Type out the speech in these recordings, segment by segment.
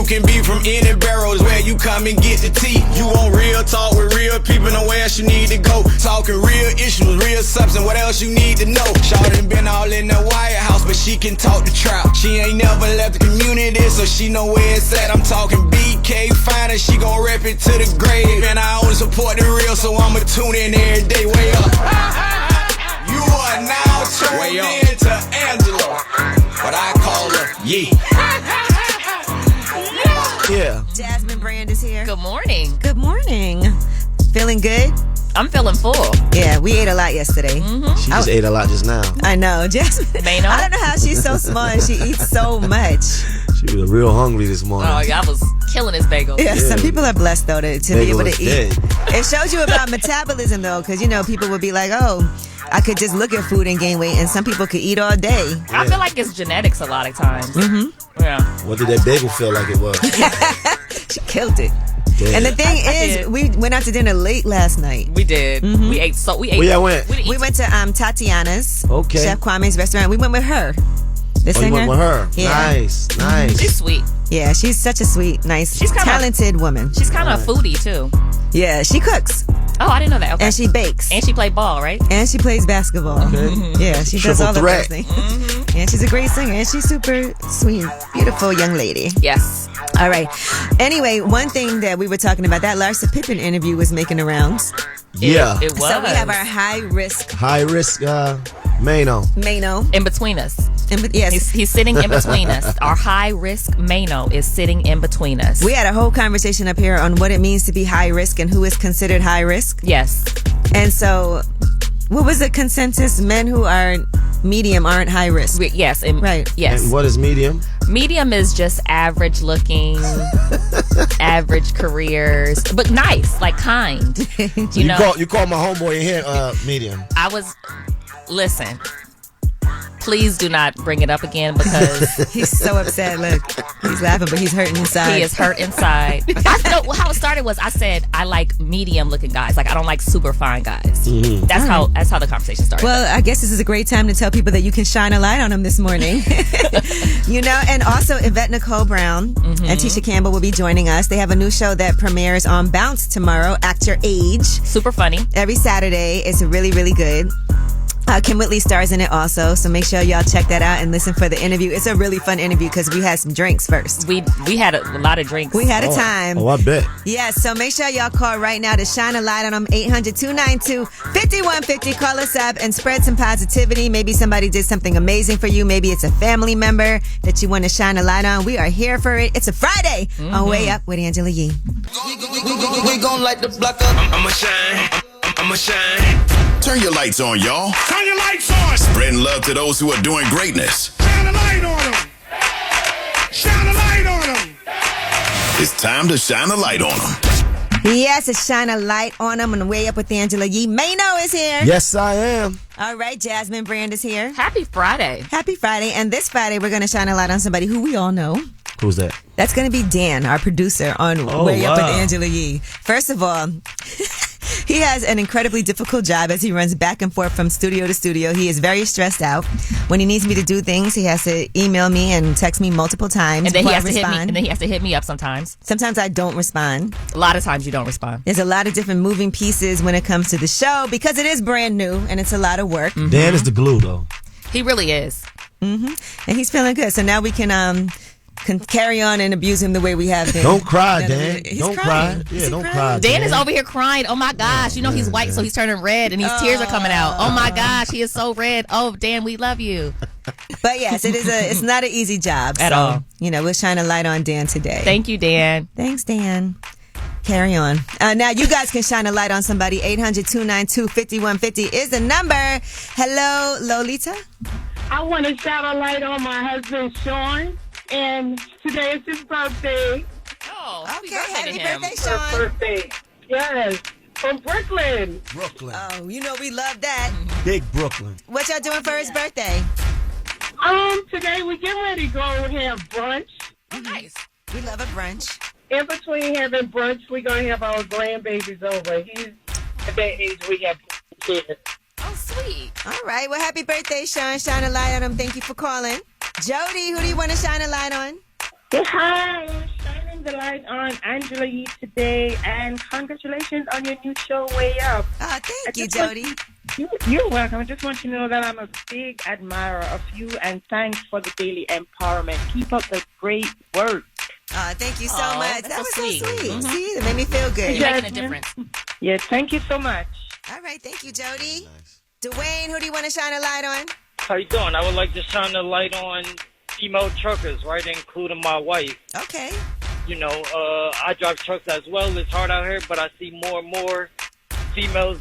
You can be from any Barrios where you come and get the tea. You want real talk with real people, know where else you need to go. Talking real issues, real substance, what else you need to know. Shawty been all in the White House, but she can talk the trap. She ain't never left the community, so she know where it's at. I'm talking BK Finer, she gon' rep it to the grave. And I only support the real, so I'ma tune in every day. Way up. You are now tuned in to Angela, but I call her Yee. Yeah. Jasmine Brand is here. Good morning. Good morning. Feeling good? I'm feeling full. Yeah, we ate a lot yesterday. Mm-hmm. She just ate a lot just now. I know. Jasmine. Mano? I don't know how she's so small and she eats so much. She was real hungry this morning. Oh, yeah, I was killing this bagel. Yeah, some people are blessed, though, to be able to eat. Dead. It shows you about metabolism, though, because, people will be like, oh, I could just look at food and gain weight, and some people could eat all day. Yeah. I feel like it's genetics a lot of times. Mm-hmm. Yeah. What did that bagel feel like it was? She killed it. Damn. And the thing is, we went out to dinner late last night. We did. Mm-hmm. We ate. Where y'all went? We went to Tatiana's. Okay. Chef Kwame's restaurant. We went with her. The singer. You went with her? Yeah. Nice. She's sweet. Yeah, she's such a sweet, nice, talented woman. She's kind of a foodie, too. Yeah, she cooks. Oh, I didn't know that. Okay. And she bakes. And she played ball, right? And she plays basketball. Okay. Yeah, she does Triple all threat. of those things. Mm-hmm. And she's a great singer. And she's super sweet, beautiful young lady. Yes. All right. Anyway, one thing that we were talking about, that Larsa Pippen interview was making the rounds. Yeah. It was. So we have our high risk Mano. In between us. Yes. He's sitting in between us. Our high risk Mano is sitting in between us. We had a whole conversation up here on what it means to be high risk and who is considered high risk. Yes. And so, what was the consensus? Men who are medium aren't high risk. Yes. Right. Yes. And what is medium? Medium is just average looking, average careers, but nice, like kind. You know? You call my homeboy in here medium. Listen. Please do not bring it up again because he's so upset. Look, he's laughing, but he's hurting inside. He is hurt inside. How it started was I said I like medium looking guys. Like I don't like super fine guys. Mm-hmm. That's how the conversation started. Well, I guess this is a great time to tell people that you can shine a light on them this morning. And also Yvette Nicole Brown and Tisha Campbell will be joining us. They have a new show that premieres on Bounce tomorrow, Act Your Age. Super funny. Every Saturday. It's really, really good. Kim Whitley stars in it also, so make sure y'all check that out and listen for the interview. It's a really fun interview because we had some drinks first. We had a lot of drinks. We had a time. Oh, I bet. Yeah, so make sure y'all call right now to shine a light on them. 800-292-5150. Call us up and spread some positivity. Maybe somebody did something amazing for you. Maybe it's a family member that you want to shine a light on. We are here for it. It's a Friday on Way Up with Angela Yee. We gon' light the block up. I'ma shine. Turn your lights on, y'all. Turn your lights on. Spreading love to those who are doing greatness. Shine a light on them. Shine a light on them. It's time to shine a light on them. Yes, it's shine a light on them on the Way Up with Angela Yee. Mano is here. Yes, I am. All right, Jasmine Brand is here. Happy Friday. Happy Friday. And this Friday, we're going to shine a light on somebody who we all know. Who's that? That's going to be Dan, our producer on Way Up with Angela Yee. First of all, he has an incredibly difficult job as he runs back and forth from studio to studio. He is very stressed out. When he needs me to do things, he has to email me and text me multiple times. And then he has to hit me. And then he has to hit me up sometimes. Sometimes I don't respond. A lot of times you don't respond. There's a lot of different moving pieces when it comes to the show because it is brand new and it's a lot of work. Mm-hmm. Dan is the glue, though. He really is. Mm-hmm. And he's feeling good. So now we can carry on and abuse him the way we have been. Don't cry, Dan. Don't cry. Yeah, don't cry. Dan is over here crying. Oh my gosh. He's white, so he's turning red and these tears are coming out. Oh my gosh, he is so red. Oh, Dan, we love you. But yes, it's not an easy job. At all. We'll shine a light on Dan today. Thank you, Dan. Thanks, Dan. Carry on. Now you guys can shine a light on somebody. 800-292-5150 is the number. Hello, Lolita. I want to shine a light on my husband, Sean. And today is his birthday. Oh, okay. Happy birthday, Sean. His birthday. Yes. From Brooklyn. Oh, we love that. Big Brooklyn. What y'all doing for his birthday? Today we get ready to go and have brunch. Oh, nice. We love a brunch. In between having brunch, we're going to have our grandbabies over. He's at that age we have kids. Oh, sweet. All right. Well, happy birthday, Sean. Shine a light on him. Thank you for calling. Jody, who do you want to shine a light on? Hi. Shine the light on Angela Yee today, and congratulations on your new show, Way Up. Thank you, Jody. You're welcome. I just want you to know that I'm a big admirer of you, and thanks for the daily empowerment. Keep up the great work. Thank you so much. That was so sweet. Mm-hmm. See, that made me feel good. You're making a difference. Yeah, thank you so much. All right, thank you, Jody. Nice. Dwayne, who do you want to shine a light on? How you doing? I would like to shine a light on female truckers, right, including my wife. Okay. You know, I drive trucks as well. It's hard out here, but I see more and more females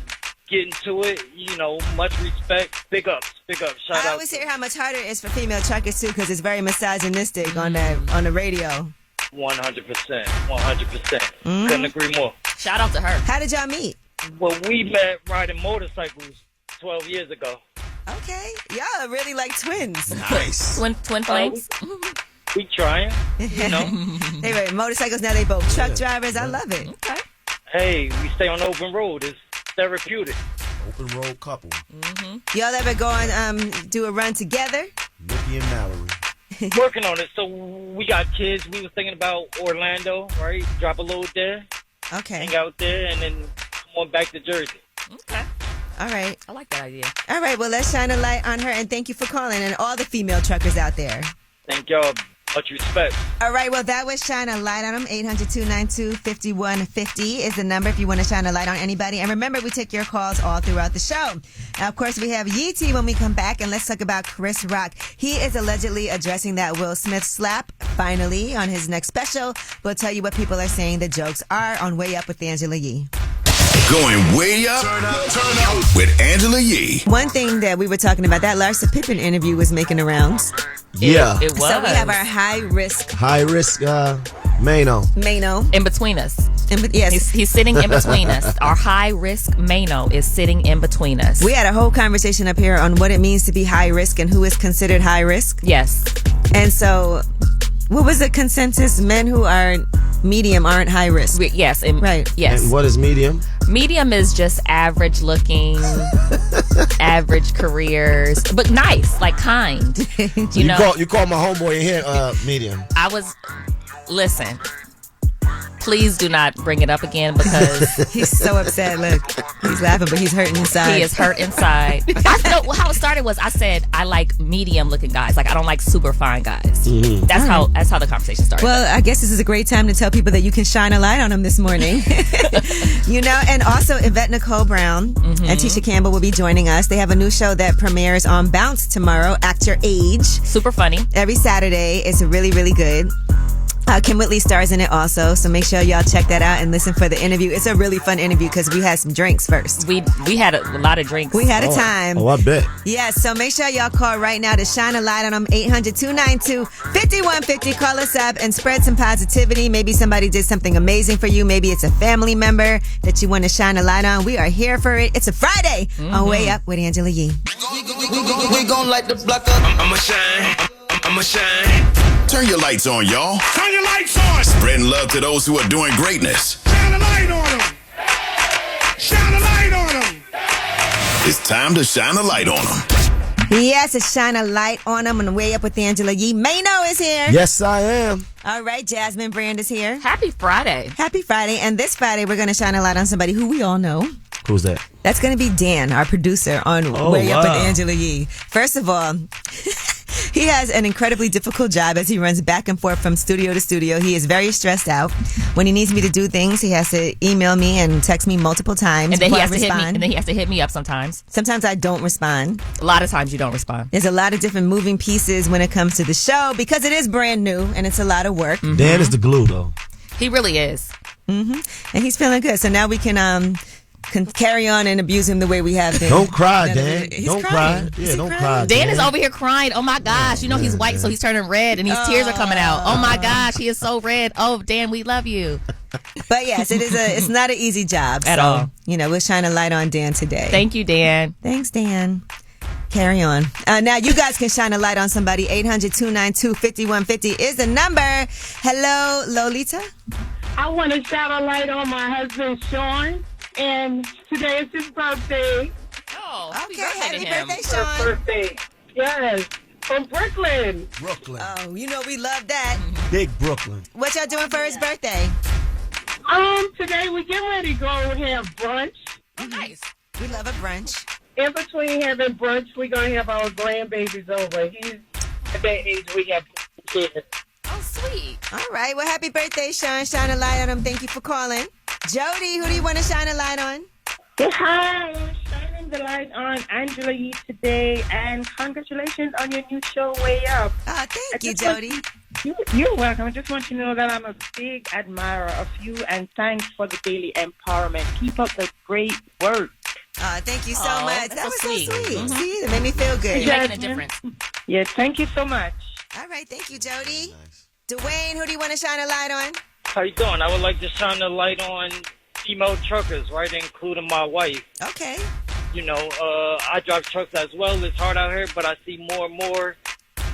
getting to it. You know, much respect. Big ups. Shout out. I always hear how much harder it is for female truckers too, because it's very misogynistic on the radio. 100%. 100%. Couldn't agree more. Shout out to her. How did y'all meet? Well, we met riding motorcycles 12 years ago. Okay. Y'all are really like twins. Nice. Twin flames. We trying, you know. They ride motorcycles, now they both truck drivers. I love it. Okay. Hey, we stay on the open road. It's therapeutic. Open road couple. Y'all ever go and do a run together? Nikki and Mallory. Working on it. So we got kids. We was thinking about Orlando, right? Drop a load there, Okay. hang out there, and then come on back to Jersey. Okay. All right. I like that idea. All right. Well, let's shine a light on her, and thank you for calling, and all the female truckers out there. Thank y'all. Much respect. All right, well, that was Shine a Light on them. 800-292-5150 is the number if you want to shine a light on anybody. And remember, we take your calls all throughout the show. Now, of course, we have Yeetie when we come back, and let's talk about Chris Rock. He is allegedly addressing that Will Smith slap, finally, on his next special. We'll tell you what people are saying the jokes are on Way Up with Angela Yee. Going way up, turn up with Angela Yee. One thing that we were talking about, that Larsa Pippen interview was making the rounds. Yeah. It was. So we have our high risk Mano. in between us. Yes. He's sitting in between us. Our high risk Mano is sitting in between us. We had a whole conversation up here on what it means to be high risk and who is considered high risk. Yes. And so, what was the consensus? Men who are medium aren't high risk. Yes. Right. Yes. And what is medium? Medium is just average looking, average careers, but nice, like kind. You know, You call my homeboy in here medium. Listen, please do not bring it up again because He's so upset. Look, he's laughing, but he's hurting inside. he is hurt inside. How it started was I said I like medium looking guys. Like I don't like super fine guys. That's how the conversation started. Well, I guess this is a great time to tell people that you can shine a light on them this morning. And also Yvette Nicole Brown and Tisha Campbell will be joining us. They have a new show that premieres on Bounce tomorrow, Act Your Age. Super funny. Every Saturday. It's really, really good. Kim Whitley stars in it also, so make sure y'all check that out and listen for the interview. It's a really fun interview because we had some drinks first. We had a lot of drinks. We had a time. Oh, I bet. Yes, so make sure y'all call right now to shine a light on them. 800-292-5150. Call us up and spread some positivity. Maybe somebody did something amazing for you. Maybe it's a family member that you want to shine a light on. We are here for it. It's a Friday on Way Up with Angela Yee. We gon' light the block up. I'ma shine. Turn your lights on, y'all. Turn your lights on. Spreading love to those who are doing greatness. Shine a light on them. Shine a light on them. It's time to shine a light on them. Yes, it's shine a light on them on the Way Up with Angela Yee. Mano is here. Yes, I am. All right, Jasmine Brand is here. Happy Friday. Happy Friday. And this Friday, we're going to shine a light on somebody who we all know. Who's that? That's going to be Dan, our producer on Way Up with Angela Yee. First of all, he has an incredibly difficult job as he runs back and forth from studio to studio. He is very stressed out. When he needs me to do things, he has to email me and text me multiple times And then he before has I to hit me. respond. And then he has to hit me up sometimes. Sometimes I don't respond. A lot of times you don't respond. There's a lot of different moving pieces when it comes to the show because it is brand new and it's a lot of work. Dan is the glue, though. He really is. And he's feeling good. So now we can carry on and abuse him the way we have been. Don't cry, Dan. He's Don't crying. cry. Is Yeah, he don't crying? cry. Dan is over here crying. Oh my gosh. You know he's white, so he's turning red and these tears are coming out. Oh my gosh, he is so red. Oh, Dan, we love you. But yes, it's not an easy job. At so, all. We'll shine a light on Dan today. Thank you, Dan. Thanks, Dan. Carry on. Now you guys can shine a light on somebody. 800-292-5150 is the number. Hello, Lolita. I want to shine a light on my husband, Sean. And today is his birthday. Oh, Okay, happy birthday, His Sean. birthday. Yes. From Brooklyn. Brooklyn. Oh, we love that. Big Brooklyn. What y'all doing for his birthday? Today we get ready to go and have brunch. Oh, nice. We love a brunch. In between having brunch, we're going to have our grandbabies over. He's at that age we have kids. Oh, sweet. All right. Well, happy birthday, Sean. Shine a light on him. Thank you for calling. Jody, who do you want to shine a light on? Hi, I'm shining the light on Angela Yee today, and congratulations on your new show, Way Up. Thank you, Jody. You're welcome. I just want you to know that I'm a big admirer of you, and thanks for the daily empowerment. Keep up the great work. Thank you so much. That was so sweet. Mm-hmm. See, that made me feel good. You're making a difference. Yeah, thank you so much. All right, thank you, Jody. Nice. Dwayne, who do you want to shine a light on? How you doing? I would like to shine the light on female truckers, right, including my wife. Okay. You know, I drive trucks as well. It's hard out here, but I see more and more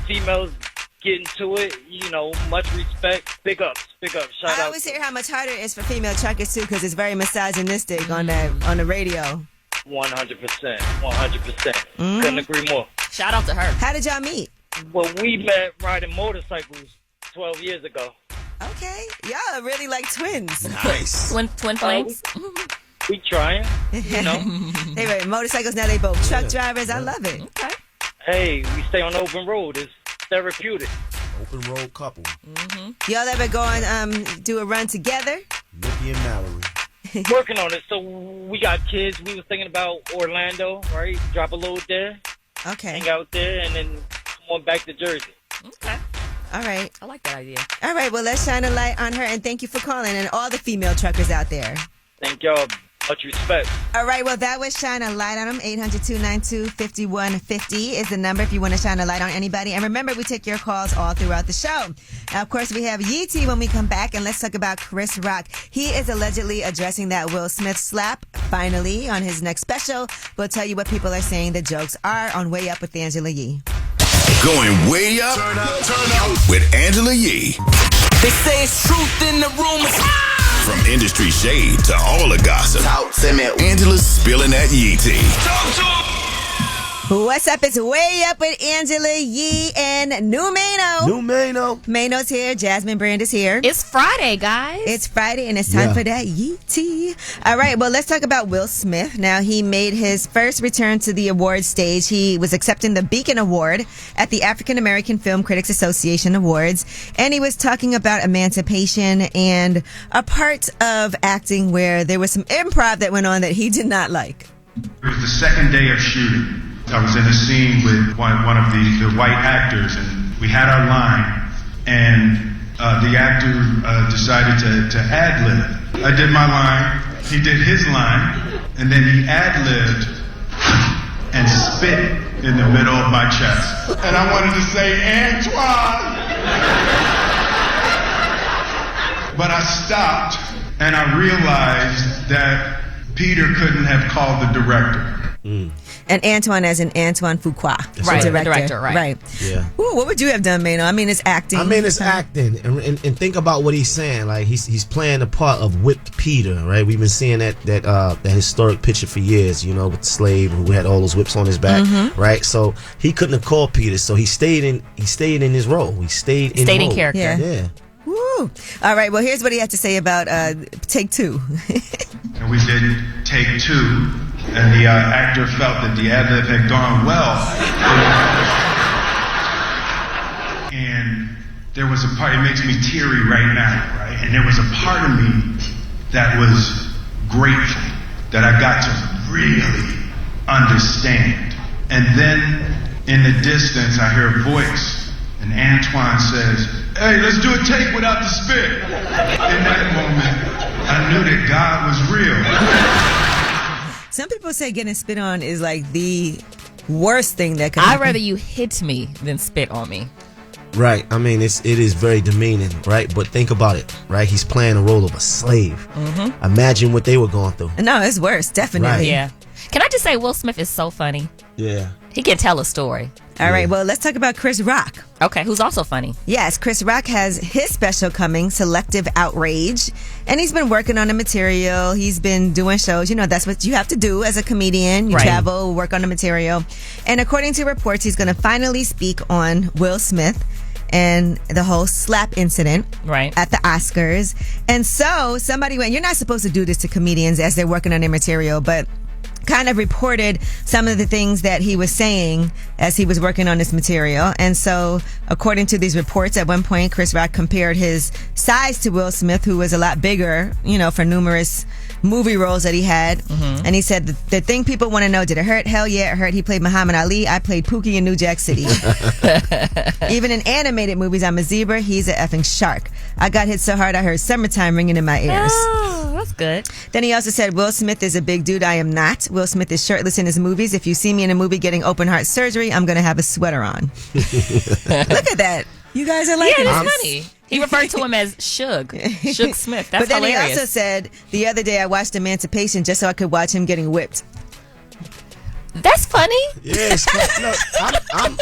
females getting to it. You know, much respect. Big ups. Shout out. I always hear how much harder it is for female truckers too, because it's very misogynistic on the radio. 100%. 100%. Couldn't agree more. Shout out to her. How did y'all meet? Well, we met riding motorcycles 12 years ago. Okay. Y'all are really like twins. Nice. Twin flames. We trying, you know. They ride motorcycles, now they both truck drivers. I love it. Okay. Hey, we stay on the open road. It's therapeutic. Open road couple. Y'all ever go and do a run together? Nikki and Mallory. Working on it. So we got kids. We was thinking about Orlando, right? Drop a load there, Okay. hang out there, and then come on back to Jersey. Okay. All right. I like that idea. All right. Well, let's shine a light on her, and thank you for calling, and all the female truckers out there. Thank y'all. Much respect. All right. Well, that was Shine a Light on them. 800-292-5150 is the number if you want to shine a light on anybody. And remember, we take your calls all throughout the show. Now, of course, we have Yee when we come back, and let's talk about Chris Rock. He is allegedly addressing that Will Smith slap finally on his next special. We'll tell you what people are saying the jokes are on Way Up with Angela Yee. Going way up, turn up with Angela Yee. They say it's truth in the rumors. From industry shade to all the gossip, Angela's spilling that Yee tea. What's up? It's Way Up with Angela Yee and New Mano. Mano's here. Jasmine Brand is here. It's Friday, guys. It's Friday, and it's time for that Yee tea. All right, well, let's talk about Will Smith. Now, he made his first return to the award stage. He was accepting the Beacon Award at the African American Film Critics Association Awards, and he was talking about emancipation and a part of acting where there was some improv that went on that he did not like. It was the second day of shooting. I was in a scene with one of the white actors, and we had our line, and the actor decided to ad-lib. I did my line, he did his line, and then he ad-libbed and spit in the middle of my chest. And I wanted to say, Antoine! But I stopped, and I realized that Peter couldn't have called the director. And Antoine as in Antoine Fuqua. Right, the the director, right. Yeah. Ooh, what would you have done, Mano? I mean, it's acting. It's acting. And think about what he's saying. Like, he's playing the part of whipped Peter, right? We've been seeing that historic picture for years, you know, with the slave who had all those whips on his back, right? So he couldn't have called Peter, so he stayed in his role. He stayed in character. Yeah. Woo. All right, well, here's what he had to say about take two. And we did take two, and the actor felt that the ad-lib had gone well. And there was a part, it makes me teary right now, right? And there was a part of me that was grateful that I got to really understand. And then in the distance, I hear a voice, and Antoine says, "Hey, let's do a take without the spit." In that moment, I knew that God was real. Some people say getting spit on is like the worst thing that could happen. I'd rather you hit me than spit on me. Right. I mean, it is very demeaning, right? But think about it, right? He's playing the role of a slave. Imagine what they were going through. No, it's worse, definitely. Right. Yeah. Can I just say Will Smith is so funny? Yeah. He can tell a story. All right, well, let's talk about Chris Rock. Okay, who's also funny. Yes, Chris Rock has his special coming, Selective Outrage, and he's been working on the material. He's been doing shows. You know, that's what you have to do as a comedian. You travel, work on the material. And according to reports, he's going to finally speak on Will Smith and the whole slap incident Right. at the Oscars. And so somebody went, you're not supposed to do this to comedians as they're working on their material, but kind of reported some of the things that he was saying as he was working on this material. And so, according to these reports, at one point, Chris Rock compared his size to Will Smith, who was a lot bigger, for numerous movie roles that he had. And he said, the thing people want to know, did it hurt? Hell yeah, it hurt. He played Muhammad Ali. I played Pookie in New Jack City. Even in animated movies, I'm a zebra. He's a effing shark. I got hit so hard, I heard summertime ringing in my ears. Oh, that's good. Then he also said, Will Smith is a big dude. I am not. Will Smith is shirtless in his movies. If you see me in a movie getting open heart surgery, I'm going to have a sweater on. Look at that. You guys are like, yeah, that's funny. He referred to him as Suge Smith. That's but then hilarious. he also said, the other day I watched Emancipation just so I could watch him getting whipped. That's funny. Yes, no,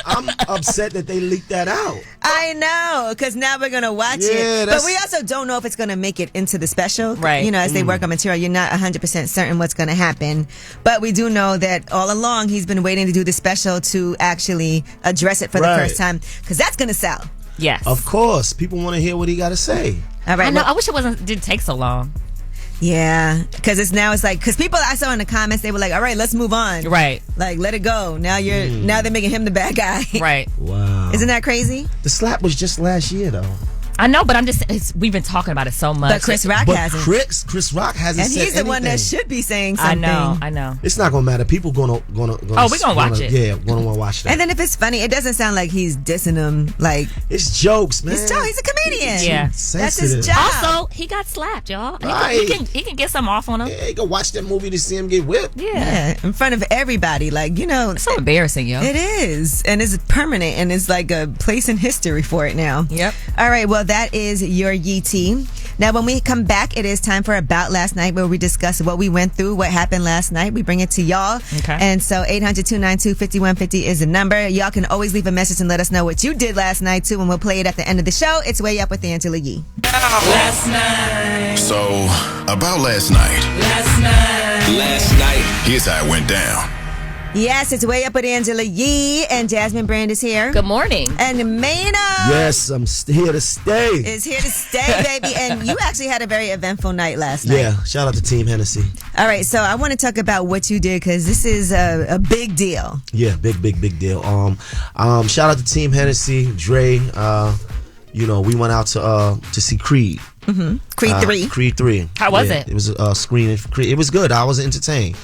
I'm upset that they leaked that out. I know, because now we're going to watch it. But we also don't know if it's going to make it into the special. Right. As they work on material, you're not 100% certain what's going to happen. But we do know that all along he's been waiting to do the special to actually address it for the first time, because that's going to sell. Yes. Of course. People want to hear what he got to say. All right. I know. I wish it didn't take so long. Yeah, because because people I saw in the comments, they were like, all right, let's move on. Right. Like, let it go. Now they're making him the bad guy. Right. Wow. Isn't that crazy? The slap was just last year, though. I know, but we've been talking about it so much. But Chris Rock hasn't. Chris Rock hasn't and said he's the anything. one that should be saying something. I know. It's not gonna matter. People gonna we're gonna watch it. Yeah, gonna watch that. And then if it's funny, it doesn't sound like he's dissing him. Like, it's jokes, man. he's a comedian. Yeah. That's his job. Also, he got slapped, y'all. Right. He can get something off on him. Yeah, you go watch that movie to see him get whipped. Yeah, in front of everybody. Like, it's so embarrassing, yo. It is. And it's permanent, and it's like a place in history for it now. Yep. All right, well, that is your Yee Tea. Now, when we come back, it is time for About Last Night, where we discuss what we went through, what happened last night. We bring it to y'all. Okay. And so 800-292-5150 is the number. Y'all can always leave a message and let us know what you did last night, too, and we'll play it at the end of the show. It's Way Up with Angela Yee. Last night. So, about last night. Last night. Here's how it went down. Yes, it's Way Up with Angela Yee, and Jasmine Brand is here. Good morning. And Maynard. Yes, I'm here to stay. Is here to stay, baby. And you actually had a very eventful night last night. Yeah, shout out to Team Hennessy. All right, so I want to talk about what you did, because this is a big deal. Yeah, big deal. Shout out to Team Hennessy, Dre. We went out to see Creed. Mm-hmm. Creed 3. Creed 3. How was it? It was a screening for Creed. It was good. I was entertained.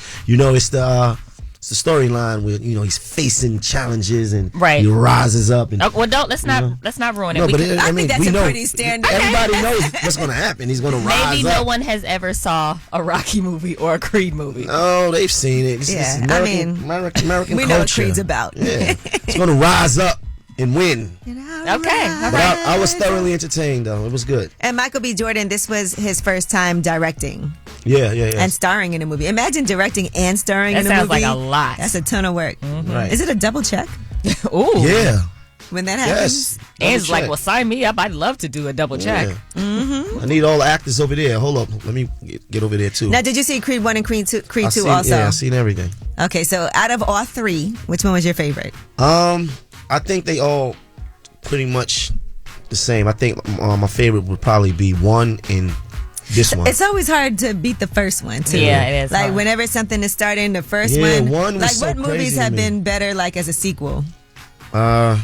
It's the storyline where he's facing challenges and he rises up. And let's not ruin it. No, but I think that's pretty standard. Everybody knows what's going to happen. He's going to rise up. Maybe no one has ever saw a Rocky movie or a Creed movie. Oh, they've seen it. It's American we culture. know what Creed's about. Yeah, it's going to rise up and win. Okay. But I was thoroughly entertained, though. It was good. And Michael B. Jordan, this was his first time directing. Yeah. And starring in a movie. Imagine directing and starring in a movie. That sounds like a lot. That's a ton of work. Mm-hmm. Right. Is it a double check? Ooh. Yeah. When that happens? Yes. And's like, well, sign me up. I'd love to do a double check. Yeah. I need all the actors over there. Hold up. Let me get over there, too. Now, did you see Creed 1 and Creed 2 also? Yeah, I've seen everything. Okay, so out of all three, which one was your favorite? I think they all pretty much the same. I think my favorite would probably be 1 and this one. It's always hard to beat the first one, too. Yeah, it is. Like, hard. whenever something is starting, the first one was like, so what movies crazy have to me. been better, like, as a sequel? Man.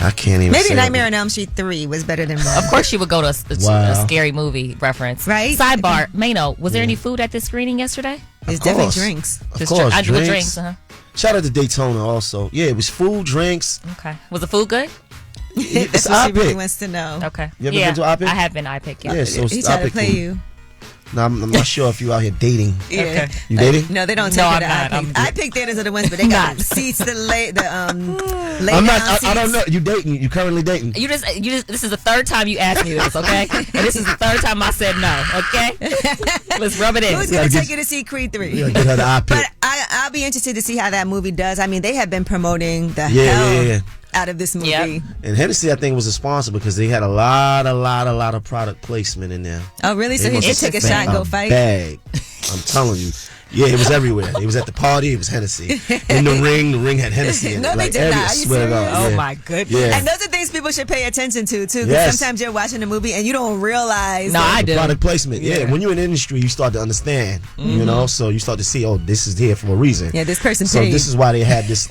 I can't even Maybe say Nightmare on Elm Street 3 was better than 1. Of course, you would go to a Wow. scary movie reference. Right? Sidebar, Mano, was there any food at this screening yesterday? It's definitely drinks. Of course, I do drinks. drinks. Shout out to Daytona also. Yeah, it was food, drinks. Okay. Was the food good? That's It's what she really iPic. wants to know. Okay. You ever been to iPic? I have been iPic. Yeah, so it's He tried to iPic play food. you. Now, I'm not sure if you out here dating. Yeah. Okay. You dating? No, they don't take No, it I'm to not. iPic. iPic theaters are the ones, but they got seats to lay I'm not. I don't know. You dating? You currently dating? You just. This is the third time you asked me this, okay? And this is the third time I said no, okay? Let's rub it in. Who's going to take you to see Creed 3? You gotta get her the iPic. But I'll be interested to see how that movie does. I mean, they have been promoting the hell out of this movie. Yep. And Hennessy, I think, was a sponsor because they had a lot of product placement in there. Oh, really? So They he must should take a have shot and go spent fight? Bag. I'm telling you. Yeah, it was everywhere. It was at the party. It was Hennessy. In the ring had Hennessy in it. No, they did not. I swear to God. Oh yeah. my goodness. Yeah. And those are things people should pay attention to too. Because Yes. sometimes you're watching a movie and you don't realize. No, I do. Product placement. Yeah. When you're in the industry, you start to understand. You know, so you start to see, oh, this is here for a reason. Yeah, this person So paid. this is why they had this,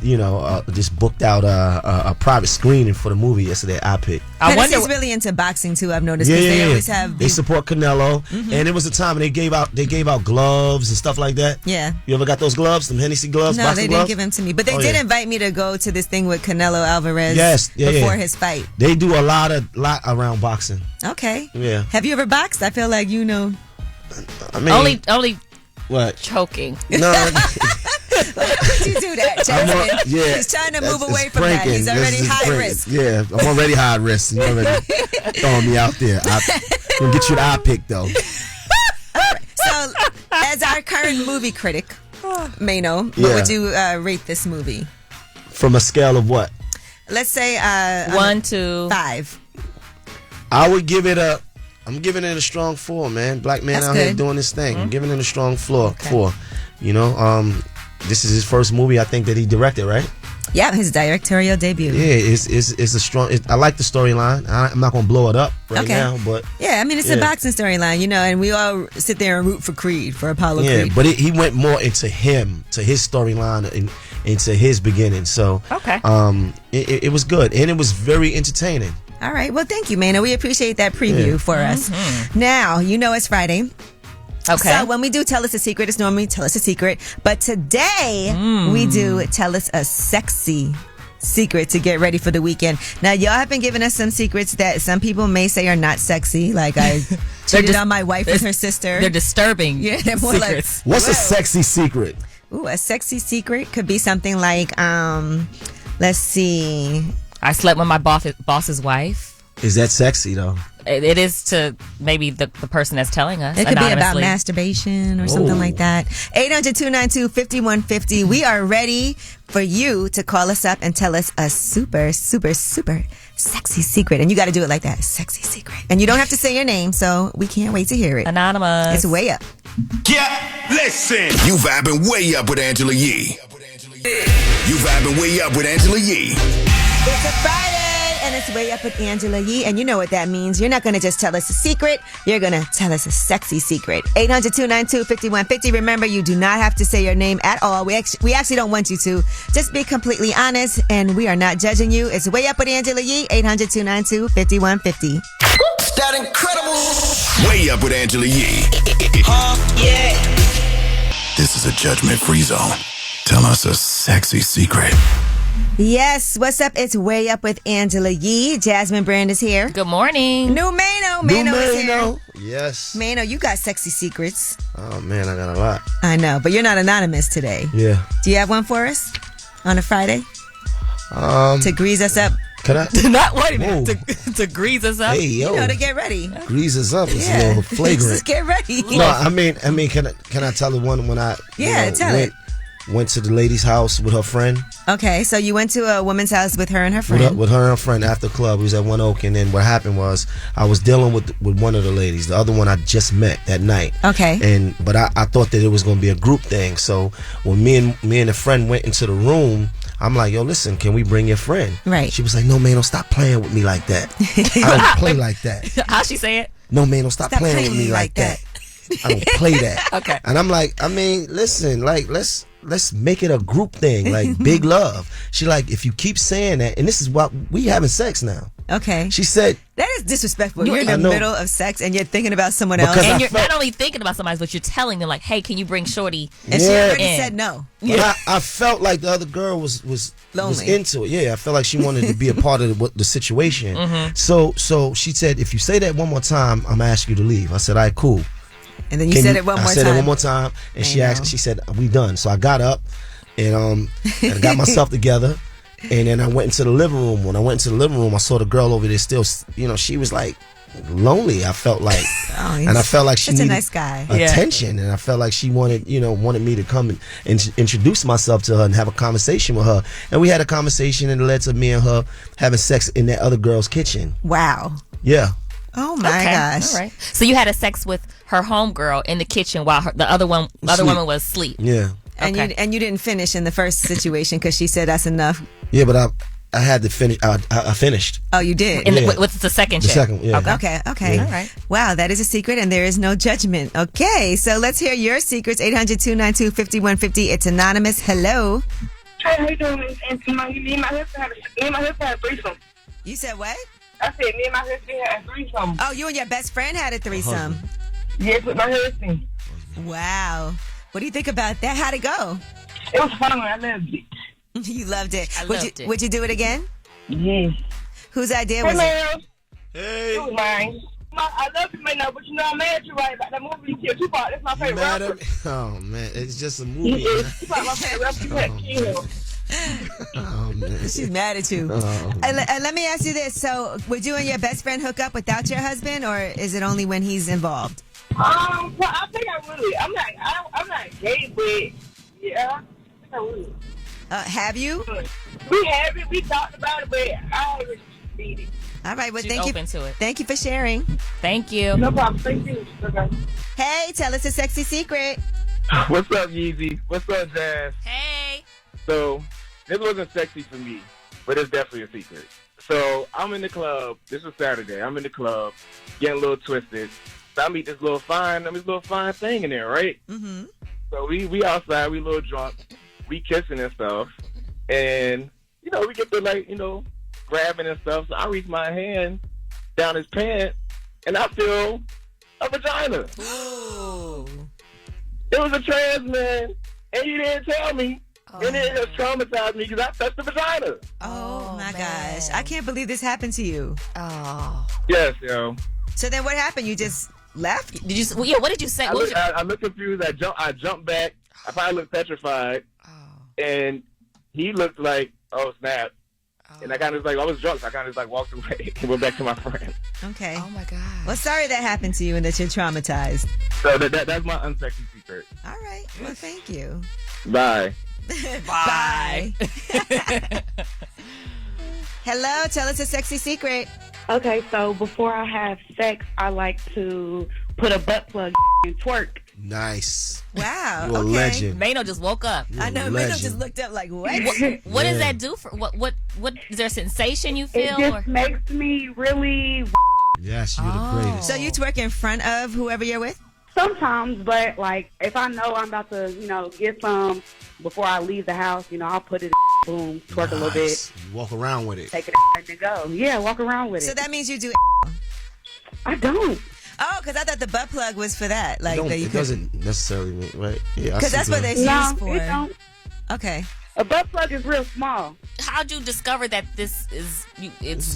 this booked out a private screening for the movie yesterday. I picked. I wonder. Hennessy's really into boxing too. I've noticed because they always have. They support Canelo, and it was a time when they gave out gloves and stuff like that. Yeah. You ever got those gloves, them Hennessy gloves? No, boxing they didn't gloves? give them to me. But they Oh, did yeah. invite me to go to this thing with Canelo Alvarez before his fight. They do a lot around boxing. Okay. Yeah. Have you ever boxed? I feel like you know. I mean, Only what? choking. No. Why would you do that, Jasmine? Yeah. He's trying to move It's away from that. pranking. He's already It's high pranking. risk. Yeah, I'm already high risk. You already throwing me out there. I'm gonna get you the eye pick though. So, as our current movie critic, Mano, what Yeah. would you rate this movie? From a scale of what? Let's say 1 to 5. I would give it a. I'm giving it a strong 4, man. Black man That's out here good. doing this thing. I'm giving it a strong 4. You know, this is his first movie I think that he directed, right? Yeah, his directorial debut. Yeah, it's a strong. I like the storyline. I'm not gonna blow it up right now, but Yeah, I mean, it's a Yeah. boxing storyline, and we all sit there and root for Creed, for Apollo yeah, Creed. but he went more into him, to his storyline, and into his beginning. So Okay. it was good and it was very entertaining. All right. Well, thank you, Mano. We appreciate that preview Yeah. for us. Now, it's Friday. Okay. So when we do Tell Us a Secret, it's normally Tell Us a Secret. But today, we do Tell Us a Sexy Secret to get ready for the weekend. Now, y'all have been giving us some secrets that some people may say are not sexy. Like I cheated on my wife with her sister. They're disturbing. Yeah, they're more secrets. What's a sexy secret? Ooh, a sexy secret could be something like, let's see. I slept with my boss's wife. Is that sexy though? It is to maybe the person that's telling us. It could be about anonymously. masturbation or something like that. 800-292-5150. We are ready for you to call us up and tell us a super, super, super sexy secret. And you got to do it like that. Sexy secret. And you don't have to say your name, so we can't wait to hear it. Anonymous. It's way up. Yeah, listen. You vibing way up with Angela Yee. You vibing way up with Angela Yee. It's a Friday, and it's way up with Angela Yee. And you know what that means. You're not going to just tell us a secret. You're going to tell us a sexy secret. 800-292-5150. Remember, you do not have to say your name at all. We actually don't want you to. Just be completely honest, and we are not judging you. It's way up with Angela Yee. 800-292-5150. That incredible. Way up with Angela Yee. This is a judgment-free zone. Tell us a sexy secret. Yes, what's up? It's way up with Angela Yee. Jasmine Brand is here. Good morning. New Mano. Mano is here. Yes. Mano, you got sexy secrets. Oh man, I got a lot. I know, but you're not anonymous today. Yeah. Do you have one for us on a Friday to grease us up? Can I? Not wait a minute. To grease us up. Hey yo, To get ready. grease us up. It's a Yeah. little flagrant. Just get ready. No, I mean, can I tell the one when I went to the lady's house with her friend? Okay, so you went to a woman's house with her and her friend. With her and her friend after club. We was at One Oak, and then what happened was I was dealing with one of the ladies. The other one I just met that night. Okay. But I thought that it was going to be a group thing. So when me and the friend went into the room, I'm like, yo, listen, can we bring your friend? Right. She was like, no, man, don't stop playing with me like that. I don't play like that. How she say it? No, man, don't stop playing with me like that. I don't play that. Okay. And I'm like, I mean, listen, like, let's make it a group thing, like big love. She like, if you keep saying that, and this is what we having sex now. Okay. She said, that is disrespectful. You're in I the know. middle of sex and you're thinking about someone else. Because And I you're felt- not only thinking about somebody, but you're telling them like, "Hey, can you bring Shorty?" And she Yeah. already in? said no. but I felt like the other girl was Lonely. into it. Yeah, I felt like she wanted to be a part of the situation. So she said, if you say that one more time, I'm gonna ask you to leave. I said, all right, cool. And then you said it one more I said time. it one more time, and I she know. asked. She said, "We done." So I got up, and I got myself together, and then I went into the living room. When I went into the living room, I saw the girl over there still. She was like lonely. I felt like, and I felt like she such a needed nice guy. attention, and I felt like she wanted me to come and introduce myself to her and have a conversation with her. And we had a conversation, and it led to me and her having sex in that other girl's kitchen. Wow. Yeah. Oh my gosh! All right. So you had a sex with her homegirl in the kitchen while the other woman was asleep. Yeah. And you didn't finish in the first situation because she said that's enough. Yeah, but I had to finish. I finished. Oh, you did? What's the second chick? The second, yeah. Okay. Yeah. All right. Wow, that is a secret and there is no judgment. Okay, so let's hear your secrets. 800-292-5150. It's anonymous. Hello. Hey, how you doing, Miss Auntie? Me and my husband had a threesome. You said what? I said me and my husband had a threesome. Oh, you and your best friend had a threesome. Yes, with my husband. Wow. What do you think about that? How'd it go? It was fun. I loved it. You loved it. I loved it. Would you do it again? Yes. Whose idea was it? Hey. It was mine. I love you, man, but you know I'm mad at you right about that movie You Killed Tupac. That's my favorite rapper. Oh man, it's just a movie. He is. Tupac, my favorite rapper. You had to kill him. Oh man. She's mad at you. Oh. And let me ask you this. So, would you and your best friend hook up without your husband, or is it only when he's involved? Well, I think I would. I'm not gay, but yeah, I think I would. Have you? We have it. We talked about it, but I always beat it. All right. Well, She's thank open you. to it. Thank you for sharing. Thank you. No problem. Thank you. Okay. Hey, tell us a sexy secret. What's up, Yeezy? What's up, Jazz? Hey. So, this wasn't sexy for me, but it's definitely a secret. So, I'm in the club. This was Saturday. I'm in the club, getting a little twisted. So, I meet this little fine thing in there, right? Mm-hmm. So, we outside. We a little drunk. We kissing and stuff. And, we get to, grabbing and stuff. So, I reach my hand down his pants, and I feel a vagina. Ooh. It was a trans man, and he didn't tell me. And it just traumatized me because I touched the vagina. Oh my gosh. I can't believe this happened to you. Oh. Yes, yo. So then what happened? You just left? Did you? Well, yeah. What did you say? I looked confused. I jumped back. I probably looked petrified. Oh. And he looked like, oh, snap. Oh. And I kind of I was drunk. So I kind of walked away and went back to my friend. Okay. Oh my God. Well, sorry that happened to you and that you're traumatized. So that's my unsexy secret. All right. Well, thank you. Bye. Bye. Hello, tell us a sexy secret. Okay, so before I have sex, I like to put a butt plug and twerk. Nice. Wow. You're a legend. Mano just woke up. I know. Mano just looked up like, what? What does that do for what is there a sensation you feel? It just makes me really. Yes, you're the greatest. So you twerk in front of whoever you're with? Sometimes, but if I know I'm about to, get some before I leave the house, I'll put it, boom, twerk a little bit. You walk around with it. Take it and go. Yeah, walk around with it. So that means you do. I don't. Oh, because I thought the butt plug was for that. It doesn't necessarily mean, right? Yeah, because that's what it's used for. It don't. Okay. A butt plug is real small. How'd you discover that this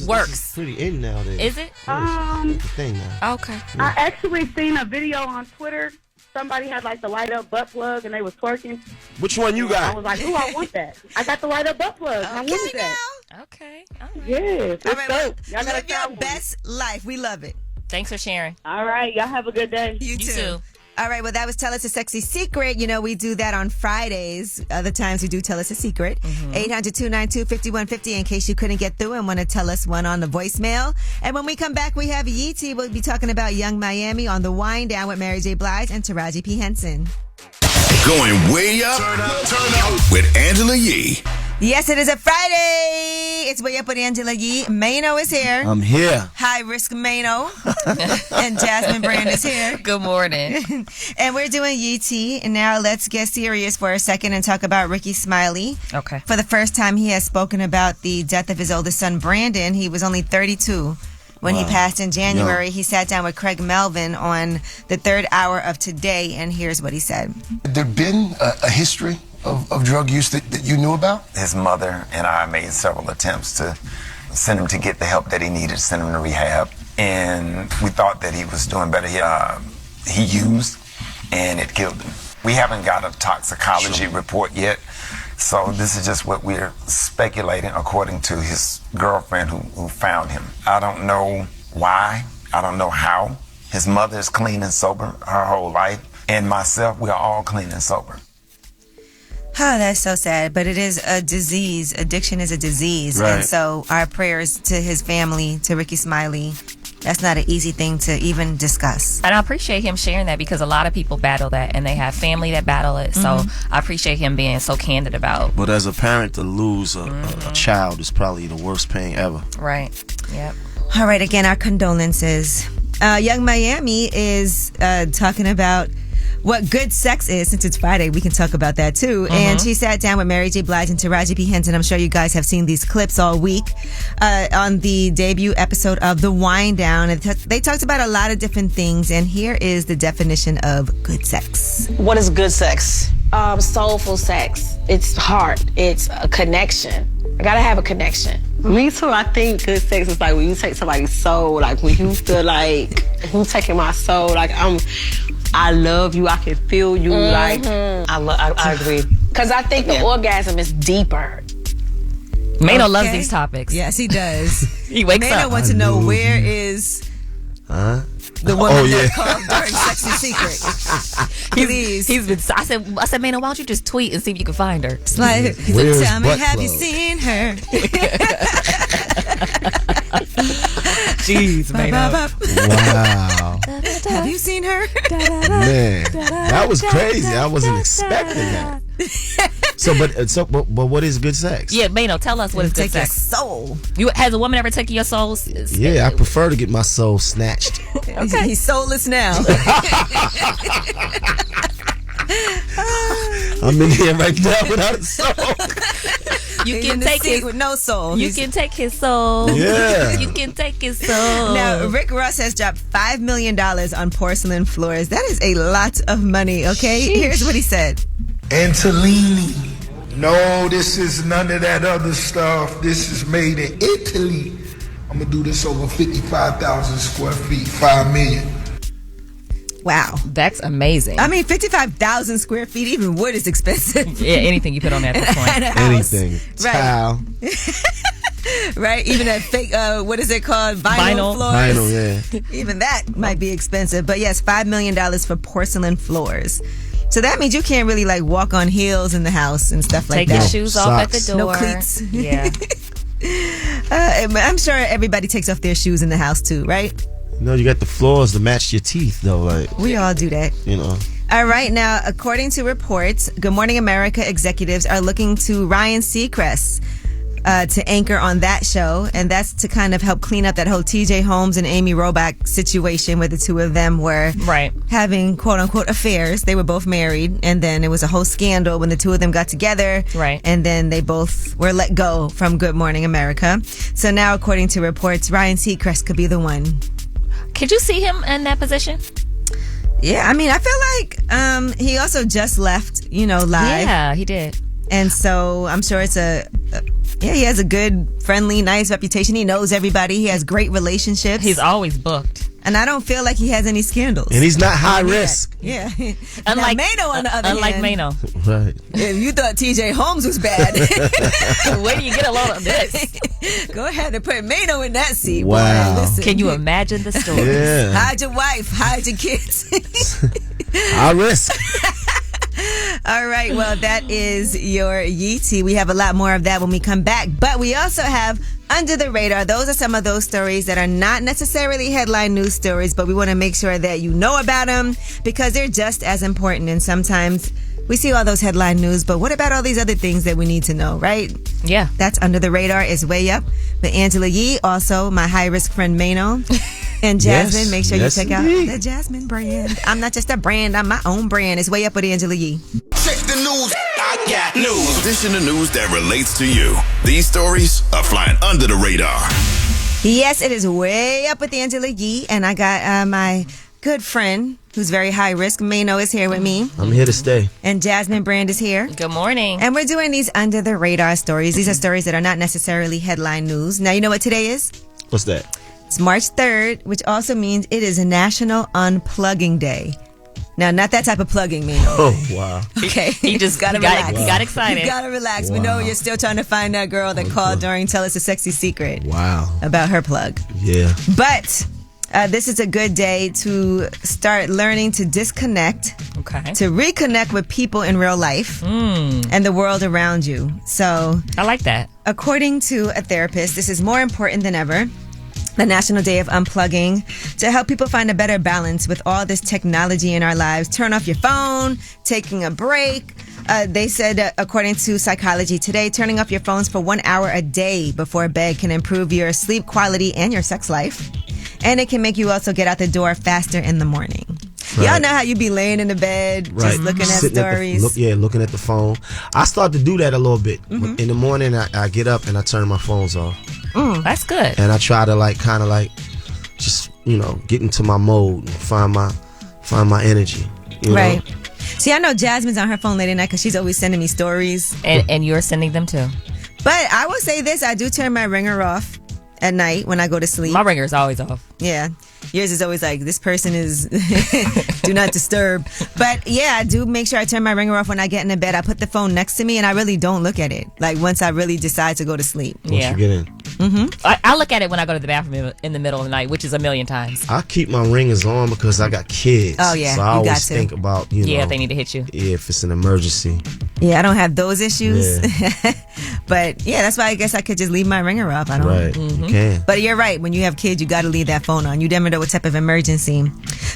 works? This is pretty in nowadays. Is it? It's the thing now. Okay. Yeah. I actually seen a video on Twitter. Somebody had the light up butt plug and they was twerking. Which one you got? I was like, ooh, I want that. I got the light up butt plug. I wanted that. Okay. All right. Yes. All right, dope. Y'all live gotta your best life. We love it. Thanks for sharing. All right. Y'all have a good day. You too. All right, well, that was Tell Us a Sexy Secret. We do that on Fridays. Other times we do Tell Us a Secret. 800-292-5150 in case you couldn't get through and want to tell us one on the voicemail. And when we come back, we have Yeetie. We'll be talking about Young Miami on the Wind Down with Mary J. Blige and Taraji P. Henson. Going way up, turn up with Angela Yee. Yes, it is a Friday. It's Way Up with Angela Yee. Mano is here. I'm here. High Risk Mano. And Jasmine Brand is here. Good morning. And we're doing UT. And now let's get serious for a second and talk about Ricky Smiley. Okay. For the first time, he has spoken about the death of his oldest son, Brandon. He was only 32 when he passed in January. He sat down with Craig Melvin on the third hour of Today, and here's what he said. Had there been a history of drug use that you knew about? His mother and I made several attempts to send him to get the help that he needed, send him to rehab. And we thought that he was doing better. He used, and it killed him. We haven't got a toxicology report yet, so this is just what we're speculating according to his girlfriend who found him. I don't know why. I don't know how. His mother is clean and sober her whole life, and myself, we are all clean and sober. Oh, that's so sad, but it is a disease. Addiction is a disease. Right. And so our prayers to his family, to Ricky Smiley, That's not an easy thing to even discuss. And I appreciate him sharing that because a lot of people battle that and they have family that battle it. So I appreciate him being so candid about. But as a parent, to lose a child is probably the worst pain ever. Right. Yep. All right, again, our condolences. Young Miami is talking about what good sex is. Since it's Friday, we can talk about that too. And she sat down with Mary J. Blige and Taraji P. Henson. I'm sure you guys have seen these clips all week on the debut episode of The Wind Down. And they talked about a lot of different things. And here is the definition of good sex. What is good sex? Soulful sex. It's heart. It's a connection. I gotta have a connection. Me too. I think good sex is like when you take somebody's soul. Like when you feel like you taking my soul. Like I love you. I can feel you. Like I agree. Because I think the orgasm is deeper. Mano loves these topics. Yes, he does. He wakes Mano up. wants to know where is the woman that called during Sexy Secret. Please. I said, Mano, why don't you just tweet and see if you can find her? It's like, tell me, have you seen her? Jeez, Mano. Wow. Have you seen her? Man, that was crazy. I wasn't expecting that. But what is good sex? Yeah, Mano, tell us what is good Take your sex. soul. Has a woman ever taken your soul? Yeah, I prefer to get my soul snatched. Okay. He's soulless now. I'm in here right now without a soul. You can take his with no soul. You can take his soul. Yeah. You can take his soul. Now, Rick Ross has dropped $5 million on porcelain floors. That is a lot of money, okay? Sheesh. Here's what he said. Antolini. No, this is none of that other stuff. This is made in Italy. I'm going to do this over 55,000 square feet, $5 million. Wow. That's amazing. I mean, 55,000 square feet, even wood is expensive. Yeah, anything you put on that at this point. Anything. Right. Tile. Right? Even a fake, what is it called? Vinyl floors. Vinyl, yeah. Even that might be expensive. But yes, $5 million for porcelain floors. So that means you can't really like walk on heels in the house and stuff like Take that. your shoes off at the door. No cleats. Yeah. I'm sure everybody takes off their shoes in the house too, right? No, you got the floors to match your teeth though. Like We all do that. you know. All right, now, according to reports, Good Morning America executives are looking to Ryan Seacrest to anchor on that show, and that's to kind of help clean up that whole TJ Holmes and Amy Robach situation where the two of them were having quote-unquote affairs. They were both married, and then it was a whole scandal when the two of them got together, and then they both were let go from Good Morning America. So now, according to reports, Ryan Seacrest could be the one. Could you see him in that position? Yeah, I mean, I feel like he also just left, live. Yeah, he did. And so I'm sure it's he has a good, friendly, nice reputation. He knows everybody. He has great relationships. He's always booked. And I don't feel like he has any scandals. And he's not high risk. Yeah. Unlike Mano, on the other hand. Unlike Mano. Right. If you thought TJ Holmes was bad. Where do you get a load of this? Go ahead and put Mano in that seat. Wow. Boy. Listen. Can you imagine the story? Yeah. Hide your wife. Hide your kids. High risk. All right, well, that is your Yeetie. We have a lot more of that when we come back. But we also have Under the Radar. Those are some of those stories that are not necessarily headline news stories, but we want to make sure that you know about them because they're just as important. And sometimes we see all those headline news, but what about all these other things that we need to know, right? Yeah. That's Under the Radar is Way Up. But Angela Yee, also my high-risk friend Mano. And Jasmine, Yes. make sure Yes, you check out indeed. the Jasmine brand. I'm not just a brand, I'm my own brand. It's Way Up with Angela Yee. Check the news. I got news. This is the news that relates to you. These stories are flying under the radar. Yes, it is Way Up with Angela Yee. And I got my good friend who's very high risk. Mano is here with me. I'm here to stay. And Jasmine Brand is here. Good morning. And we're doing these under the radar stories. These are stories that are not necessarily headline news. Now, you know what today is? What's that? It's March 3rd, which also means it is a National Unplugging Day. Now, not that type of plugging, Mano. Oh, wow. Okay. He just gotta got, relax. he got excited. You gotta relax. We know you're still trying to find that girl that called during Tell Us a Sexy Secret. Wow. About her plug. Yeah. But this is a good day to start learning to disconnect. Okay. To reconnect with people in real life and the world around you. So I like that. According to a therapist, this is more important than ever. the National Day of Unplugging, to help people find a better balance with all this technology in our lives. Turn off your phone, taking a break. They said, according to Psychology Today, turning off your phones for 1 hour a day before bed can improve your sleep quality and your sex life. And it can make you also get out the door faster in the morning. Right. Y'all know how you be laying in the bed, just looking at stories. Looking at the phone. I start to do that a little bit. In the morning, I get up and I turn my phones off. That's good. And I try to just get into my mode and find my energy. You know? See, I know Jasmine's on her phone late at night because she's always sending me stories. And you're sending them too. But I will say this, I do turn my ringer off at night when I go to sleep. My ringer's always off. Yeah. Yours is always like, this person is do not disturb. But yeah, I do make sure I turn my ringer off when I get into bed. I put the phone next to me and I really don't look at it. Like once I really decide to go to sleep. Once you get in. I look at it when I go to the bathroom in the middle of the night, which is a million times. I keep my ringers on because I got kids. Oh yeah, so I always think about if they need to hit you. Yeah, if it's an emergency. Yeah, I don't have those issues. Yeah. But yeah, that's why I guess I could just leave my ringer off. I don't. Right, you can. But you're right. When you have kids, you got to leave that phone on. You never know what type of emergency.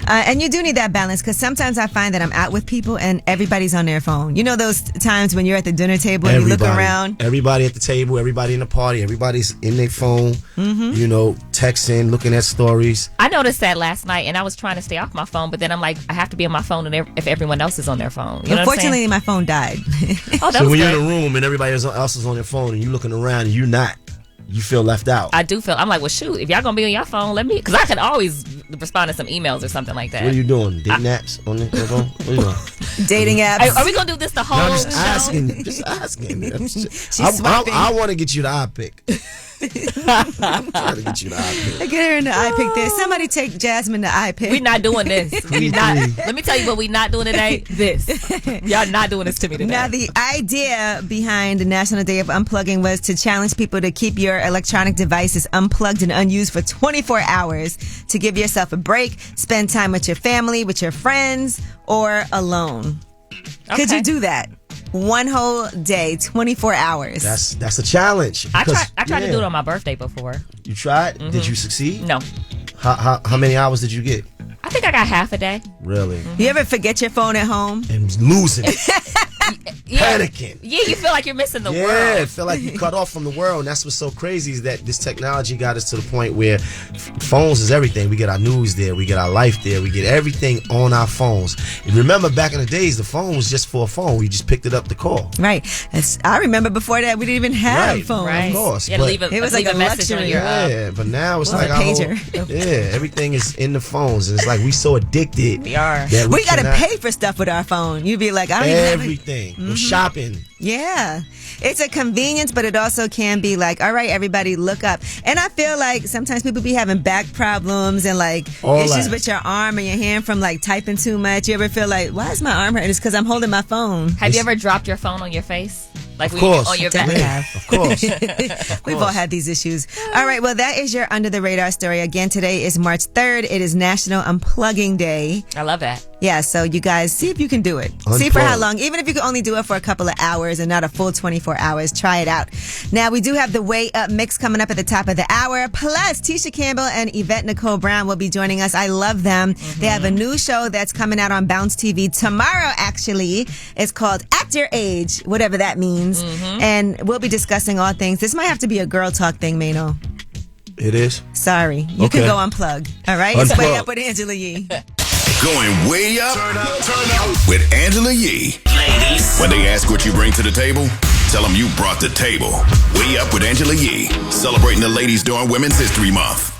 And you do need that balance because sometimes I find that I'm out with people and everybody's on their phone. You know those times when you're at the dinner table and you look around? Everybody at the table, everybody in the party, everybody's in their phone, texting, looking at stories. I noticed that last night and I was trying to stay off my phone, but then I'm like, I have to be on my phone if everyone else is on their phone. You know Unfortunately, my phone died. So when you're in a room and everybody else is on their phone and you're looking around and you're not, you feel left out. I do feel. I'm like, well, shoot, if y'all gonna be on your phone, let me, because I can always respond to some emails or something like that. What are you doing? Dating apps on your phone? What are you doing? Dating apps. Are we gonna do this the whole just show? asking. Just asking. I want to get you the eye pick. I'm trying to get you the eye pick. Get her in the eye pick there. Somebody take Jasmine the eye pick. We're not doing this. Let me tell you what we're not doing today. This. Y'all not doing this to me today. Now, the idea behind the National Day of Unplugging was to challenge people to keep your electronic devices unplugged and unused for 24 hours to give yourself a break, spend time with your family, with your friends, or alone. Okay. Could you do that? One whole day, 24 hours. That's a challenge. I tried to do it on my birthday before. You tried? Did you succeed? No. How many hours did you get? I think I got half a day. Really? You ever forget your phone at home? And losing it. Panicking. Yeah, you feel like you're missing the world. Yeah, I feel like you cut off from the world. And that's what's so crazy is that this technology got us to the point where phones is everything. We get our news there. We get our life there. We get everything on our phones. And remember back in the days, the phone was just for a phone. We just picked it up to call. Right. I remember before that, we didn't even have phones. Right. Of course. You had to it was like a message on your but now it's like a pager. Everything is in the phones. And it's like we so addicted. We are. We got to pay for stuff with our phone. You'd be like, I don't even have everything. Shopping. Yeah. It's a convenience, but it also can be like, all right, everybody look up. And I feel like sometimes people be having back problems and like issues with your arm or your hand from like typing too much. You ever feel like, why is my arm hurting? It's because I'm holding my phone. Have you ever dropped your phone on your face? Like of course. On your back? Of course. We've all had these issues. All right, well, that is your Under the Radar story. Again, today is March 3rd. It is National Unplugging Day. I love that. Yeah, so you guys, see if you can do it. Unplug. See for how long. Even if you can only do it for a couple of hours and not a full 24 hours, try it out. Now, we do have the Way Up mix coming up at the top of the hour. Plus, Tisha Campbell and Yvette Nicole Brown will be joining us. I love them. They have a new show that's coming out on Bounce TV tomorrow, actually. It's called Act Your Age, whatever that means. And we'll be discussing all things. This might have to be a girl talk thing, Mano. It is? Sorry. You can go unplug. All right? It's Way Up with Angela Yee. Going way up, turn up with Angela Yee. Ladies, when they ask what you bring to the table, tell them you brought the table. Way Up with Angela Yee, celebrating the ladies during Women's History Month.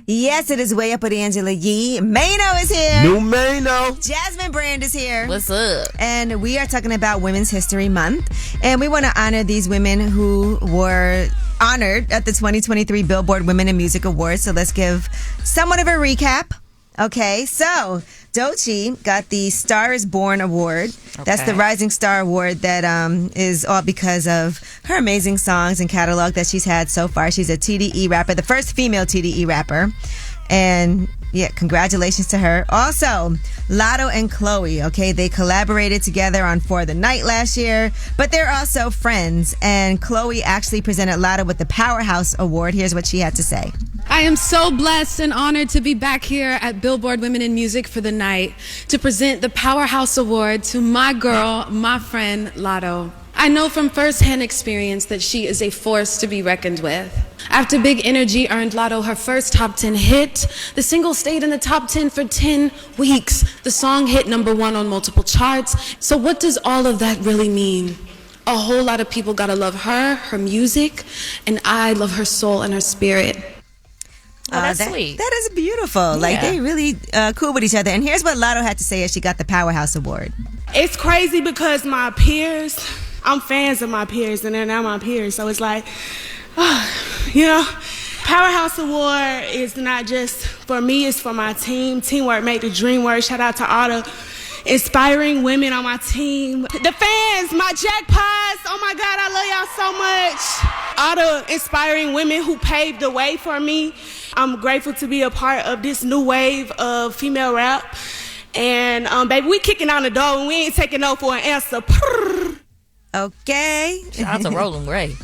Yes, it is Way Up with Angela Yee. Mano is here. New Mano. Jasmine Brand is here. What's up? And we are talking about Women's History Month. And we want to honor these women who were honored at the 2023 Billboard Women in Music Awards. So let's give somewhat of a recap. Okay, so Doechii got the Star is Born Award. Okay. That's the Rising Star Award that is all because of her amazing songs and catalog that she's had so far. She's a TDE rapper, the first female TDE rapper. And Yeah, congratulations to her. Also, Lotto and Chloe, okay, they collaborated together on For the Night last year, but they're also friends. And Chloe actually presented Lotto with the Powerhouse Award. Here's what she had to say. I am so blessed and honored to be back here at Billboard Women in Music for the Night to present the Powerhouse Award to my girl, my friend, Lotto. I know from firsthand experience that she is a force to be reckoned with. After Big Energy earned Lotto her first top 10 hit, the single stayed in the top 10 for 10 weeks. The song hit #1 on multiple charts. So what does all of that really mean? A whole lot of people gotta love her, her music, and I love her soul and her spirit. That's sweet. That is beautiful. Like, they really cool with each other. And here's what Lotto had to say as she got the Powerhouse Award. It's crazy because my peers, I'm fans of my peers, and they're now my peers. So it's like, you know, Powerhouse Award is not just for me, it's for my team. Teamwork make the dream work. Shout out to all the inspiring women on my team. The fans, my jackpots, oh my God, I love y'all so much. All the inspiring women who paved the way for me. I'm grateful to be a part of this new wave of female rap. And baby, we kicking down the door and we ain't taking no for an answer. Okay. Shout out to Roland Gray.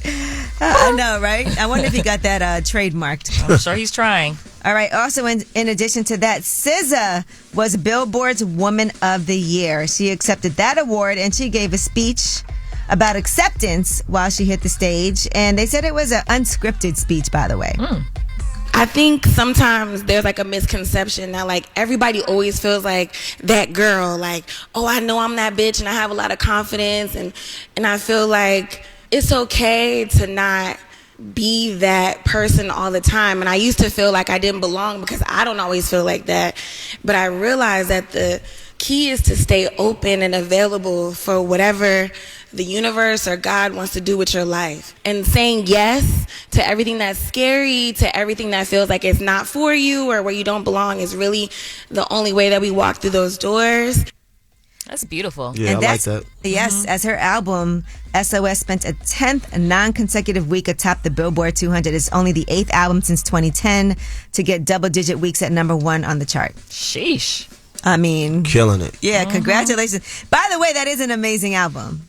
I know, right? I wonder if he got that trademarked. I'm sure he's trying. All right. Also, in addition to that, SZA was Billboard's Woman of the Year. She accepted that award and she gave a speech about acceptance while she hit the stage. And they said it was an unscripted speech, by the way. I think sometimes there's like a misconception that like everybody always feels like that girl, like, oh, I know I'm that bitch and I have a lot of confidence, and I feel like it's okay to not be that person all the time. And I used to feel like I didn't belong because I don't always feel like that. But I realized that the key is to stay open and available for whatever the universe or God wants to do with your life. And saying yes to everything that's scary, to everything that feels like it's not for you or where you don't belong is really the only way that we walk through those doors. That's beautiful. Yeah, and I like that. Yes, as her album SOS spent a 10th non-consecutive week atop the Billboard 200. It's only the 8th album since 2010 to get double-digit weeks at #1 on the chart. Sheesh. I mean, killing it. Yeah, congratulations. By the way, that is an amazing album.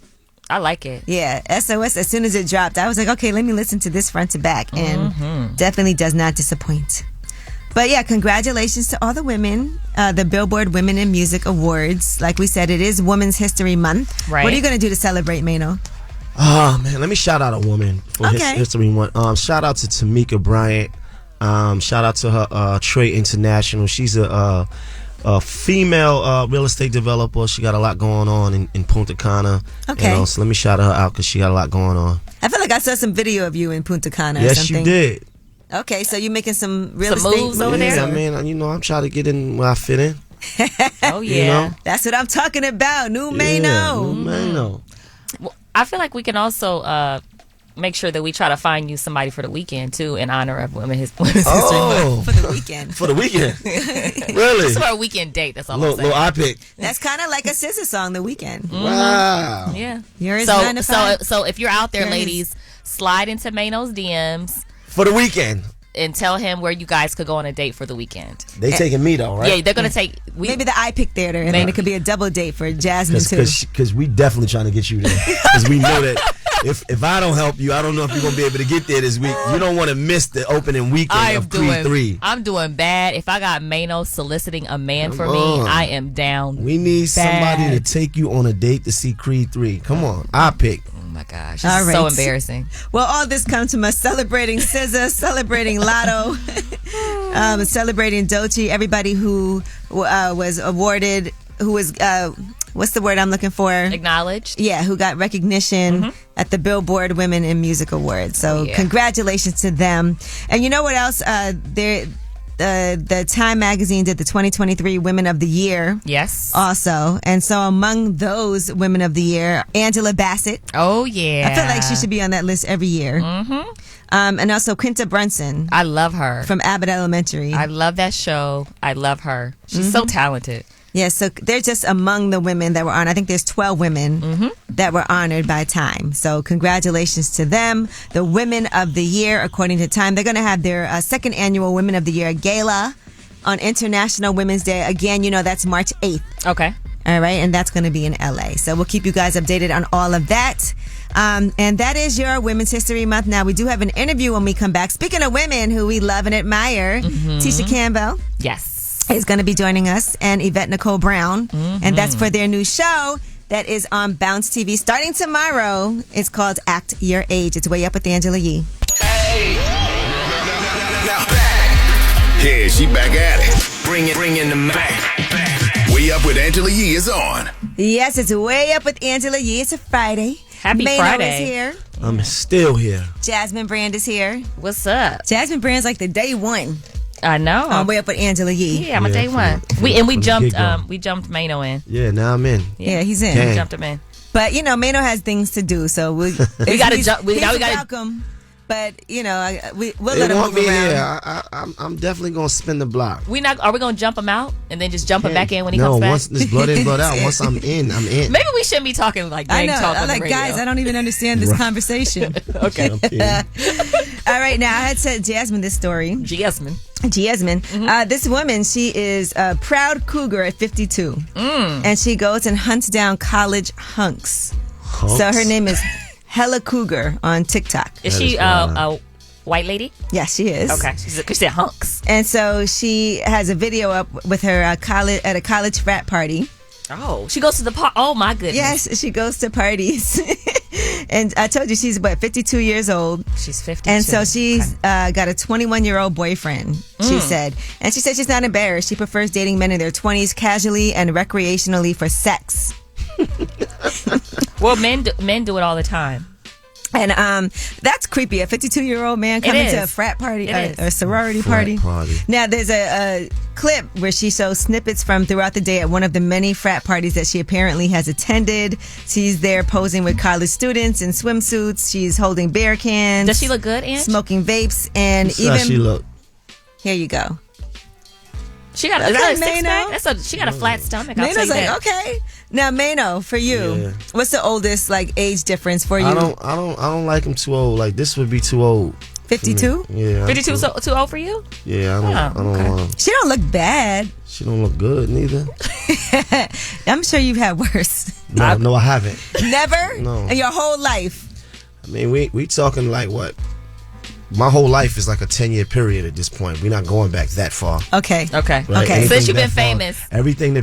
I like it. Yeah, SOS, as soon as it dropped, I was like, okay, let me listen to this front to back. And definitely does not disappoint. But yeah, congratulations to all the women. The Billboard Women in Music Awards. Like we said, it is Women's History Month. Right. What are you going to do to celebrate, Mano? Oh, man, let me shout out a woman for History Month. Shout out to Tamika Bryant. Shout out to her Trade International. She's a female real estate developer. She got a lot going on in Punta Cana. Okay. You know, so let me shout her out because she got a lot going on. I feel like I saw some video of you in Punta Cana or Yes, something. you did. Okay, so you're making some real Some estate moves over there? I mean, you know, I'm trying to get in where I fit in. Oh, yeah. You know? That's what I'm talking about. New Mano. Yeah, new Mano. Well, I feel like we can also make sure that we try to find you somebody for the weekend, too, in honor of Women's History Month. For the weekend. For the weekend. Really? Just for a weekend date, that's all I'm saying. Little I pick. That's kind of like a SZA song, The Weekend. Wow. Yeah. Yours 9 to 5. So if you're out there, Yours. ladies, slide into Mano's DMs. For the weekend. And tell him where you guys could go on a date for the weekend. They taking me though, right? Yeah, they're gonna take maybe the iPick Theater, and then it could be a double date for Jasmine too. Because we definitely trying to get you there. Because we know that if I don't help you, I don't know if you're gonna be able to get there this week. You don't want to miss the opening weekend of Creed 3. I'm doing bad. If I got Mano soliciting a man for me, I am down. We need somebody to take you on a date to see Creed 3. Come on, I pick. Oh my gosh, All right. so embarrassing. Well, all this comes from us celebrating SZA, celebrating Lotto, celebrating Doechii, everybody who was awarded, who was, what's the word I'm looking for? Acknowledged. Yeah, who got recognition at the Billboard Women in Music Awards. So congratulations to them. And you know what else? The Time magazine did the 2023 Women of the Year. Yes. Also. And so among those Women of the Year, Angela Bassett. Oh, yeah. I feel like she should be on that list every year. And also Quinta Brunson. I love her. From Abbott Elementary. I love that show. I love her. She's so talented. Yeah, so they're just among the women that were honored. I think there's 12 women that were honored by Time. So congratulations to them. The Women of the Year, according to Time. They're going to have their second annual Women of the Year gala on International Women's Day. Again, that's March 8th. Okay. All right, and that's going to be in LA. So we'll keep you guys updated on all of that. And that is your Women's History Month. Now, we do have an interview when we come back. Speaking of women who we love and admire, Tisha Campbell. Yes. Is going to be joining us, and Yvette Nicole Brown. And that's for their new show that is on Bounce TV starting tomorrow. It's called Act Your Age. It's Way Up with Angela Yee. Yeah, she back at it. Bring in the back. Way Up with Angela Yee is on. Yes, it's Way Up with Angela Yee. It's a Friday. Happy Mano Friday. is here. I'm still here. Jasmine Brand is here. What's up? Jasmine Brand's like the day one. I know. On Way Up with Angela Yee. Yeah, I'm a day one. We jumped Mano in. Yeah, now I'm in. Yeah, he's in. Dang. We jumped him in. But Mano has things to do, so we gotta jump. We gotta welcome. But we'll They let him want move me around. here. I'm definitely gonna spin the block. Are we gonna jump him out and then just jump him back in when he comes back? Once this blood in, blood out. Once I'm in, I'm in. Maybe we shouldn't be talking like I gang know. talk on I'm the like, radio. guys, I don't even understand this conversation. Okay. All right, now I had said Jasmine this story. Jasmine. This woman, she is a proud cougar at 52. And she goes and hunts down college hunks. So her name is Hella Cougar on TikTok. Is she a white lady? Yes, she is. Okay. She said hunks. And so she has a video up with her at a college frat party. Oh, she goes to the party. Oh, my goodness. Yes, she goes to parties. And I told you she's, 52 years old. She's 52. And so she's got a 21-year-old boyfriend, she said. And she said she's not embarrassed. She prefers dating men in their 20s casually and recreationally for sex. Well, men do it all the time. And that's creepy. A 52-year-old man coming to a frat party, a sorority party. Now, there's a clip where she shows snippets from throughout the day at one of the many frat parties that she apparently has attended. She's there posing with college students in swimsuits. She's holding beer cans. Does she look good, Ange? Smoking vapes. And That's how she look. Here you go. She got a six-pack? She got a flat stomach. I'll tell Mano's you like, that. okay. Now, Mano, for you, what's the oldest age difference for you? I don't like him too old. Like this would be too old. 52? Yeah. 52 too old for you? Yeah, I don't want to. She don't look bad. She don't look good neither. I'm sure you've had worse. No, I haven't. Never? No. In your whole life? I mean, we talking like what? My whole life is like a 10-year period at this point. We're not going back that far. Okay. Right? Okay. Since you've been famous. Everything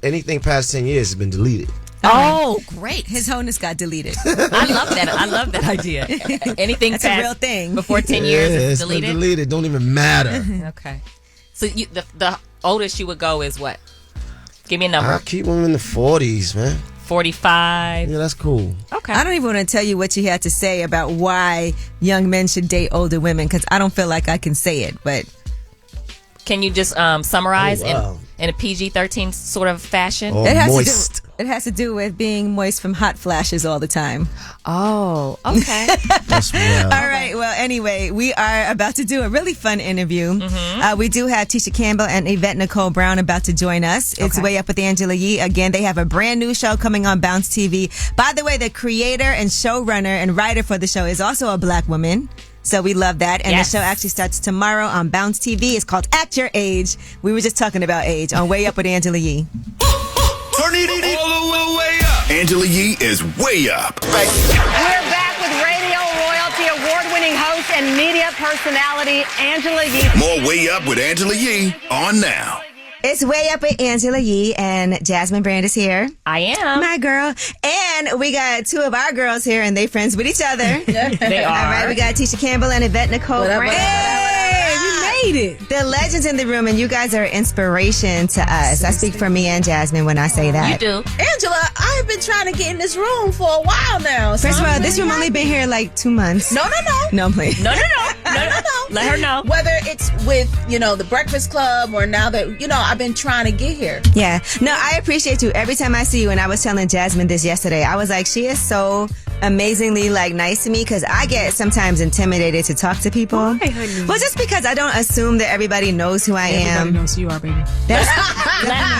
anything past 10 years has been deleted. Oh, great. His wholeness got deleted. I love that. I love that idea. Anything That's past a real thing. before 10 years is it's deleted? been deleted. Don't even matter. Okay. So the oldest you would go is what? Give me a number. I keep them in the 40s, man. 45. Yeah, that's cool. Okay. I don't even want to tell you what you had to say about why young men should date older women because I don't feel like I can say it, but... Can you just summarize wow. in a PG-13 sort of fashion? Or moist. It has to do with being moist from hot flashes all the time. Oh, okay. That's wild. All right. Well, anyway, we are about to do a really fun interview. We do have Tisha Campbell and Yvette Nicole Brown about to join us. It's Way Up with Angela Yee. Again, they have a brand new show coming on Bounce TV. By the way, the creator and showrunner and writer for the show is also a black woman. So we love that. And the show actually starts tomorrow on Bounce TV. It's called Act Your Age. We were just talking about age on Way Up with Angela Yee. Turn it all the way up. Angela Yee is way up. We're back with radio royalty award-winning host and media personality Angela Yee. More Way Up with Angela Yee on now. It's Way Up with Angela Yee, and Jasmine Brand is here. I am. My girl. And we got two of our girls here, and they friends with each other. They are. All right, we got Tisha Campbell and Yvette Nicole Brown. Hey, we made it. The legends in the room, and you guys are inspiration to us. I speak for me and Jasmine when I say that. You do. Angela, I have been trying to get in this room for a while now. First of all, this room only been here like 2 months. No. No, I'm playing. No. Let her know. Whether it's with, the Breakfast Club or now that, I've been trying to get here. Yeah. No, I appreciate you. Every time I see you, and I was telling Jasmine this yesterday, I was like, she is so amazingly like nice to me because I get sometimes intimidated to talk to people. Why, honey? Well, just because I don't assume that everybody knows who I am. Everybody knows who you are, baby. That's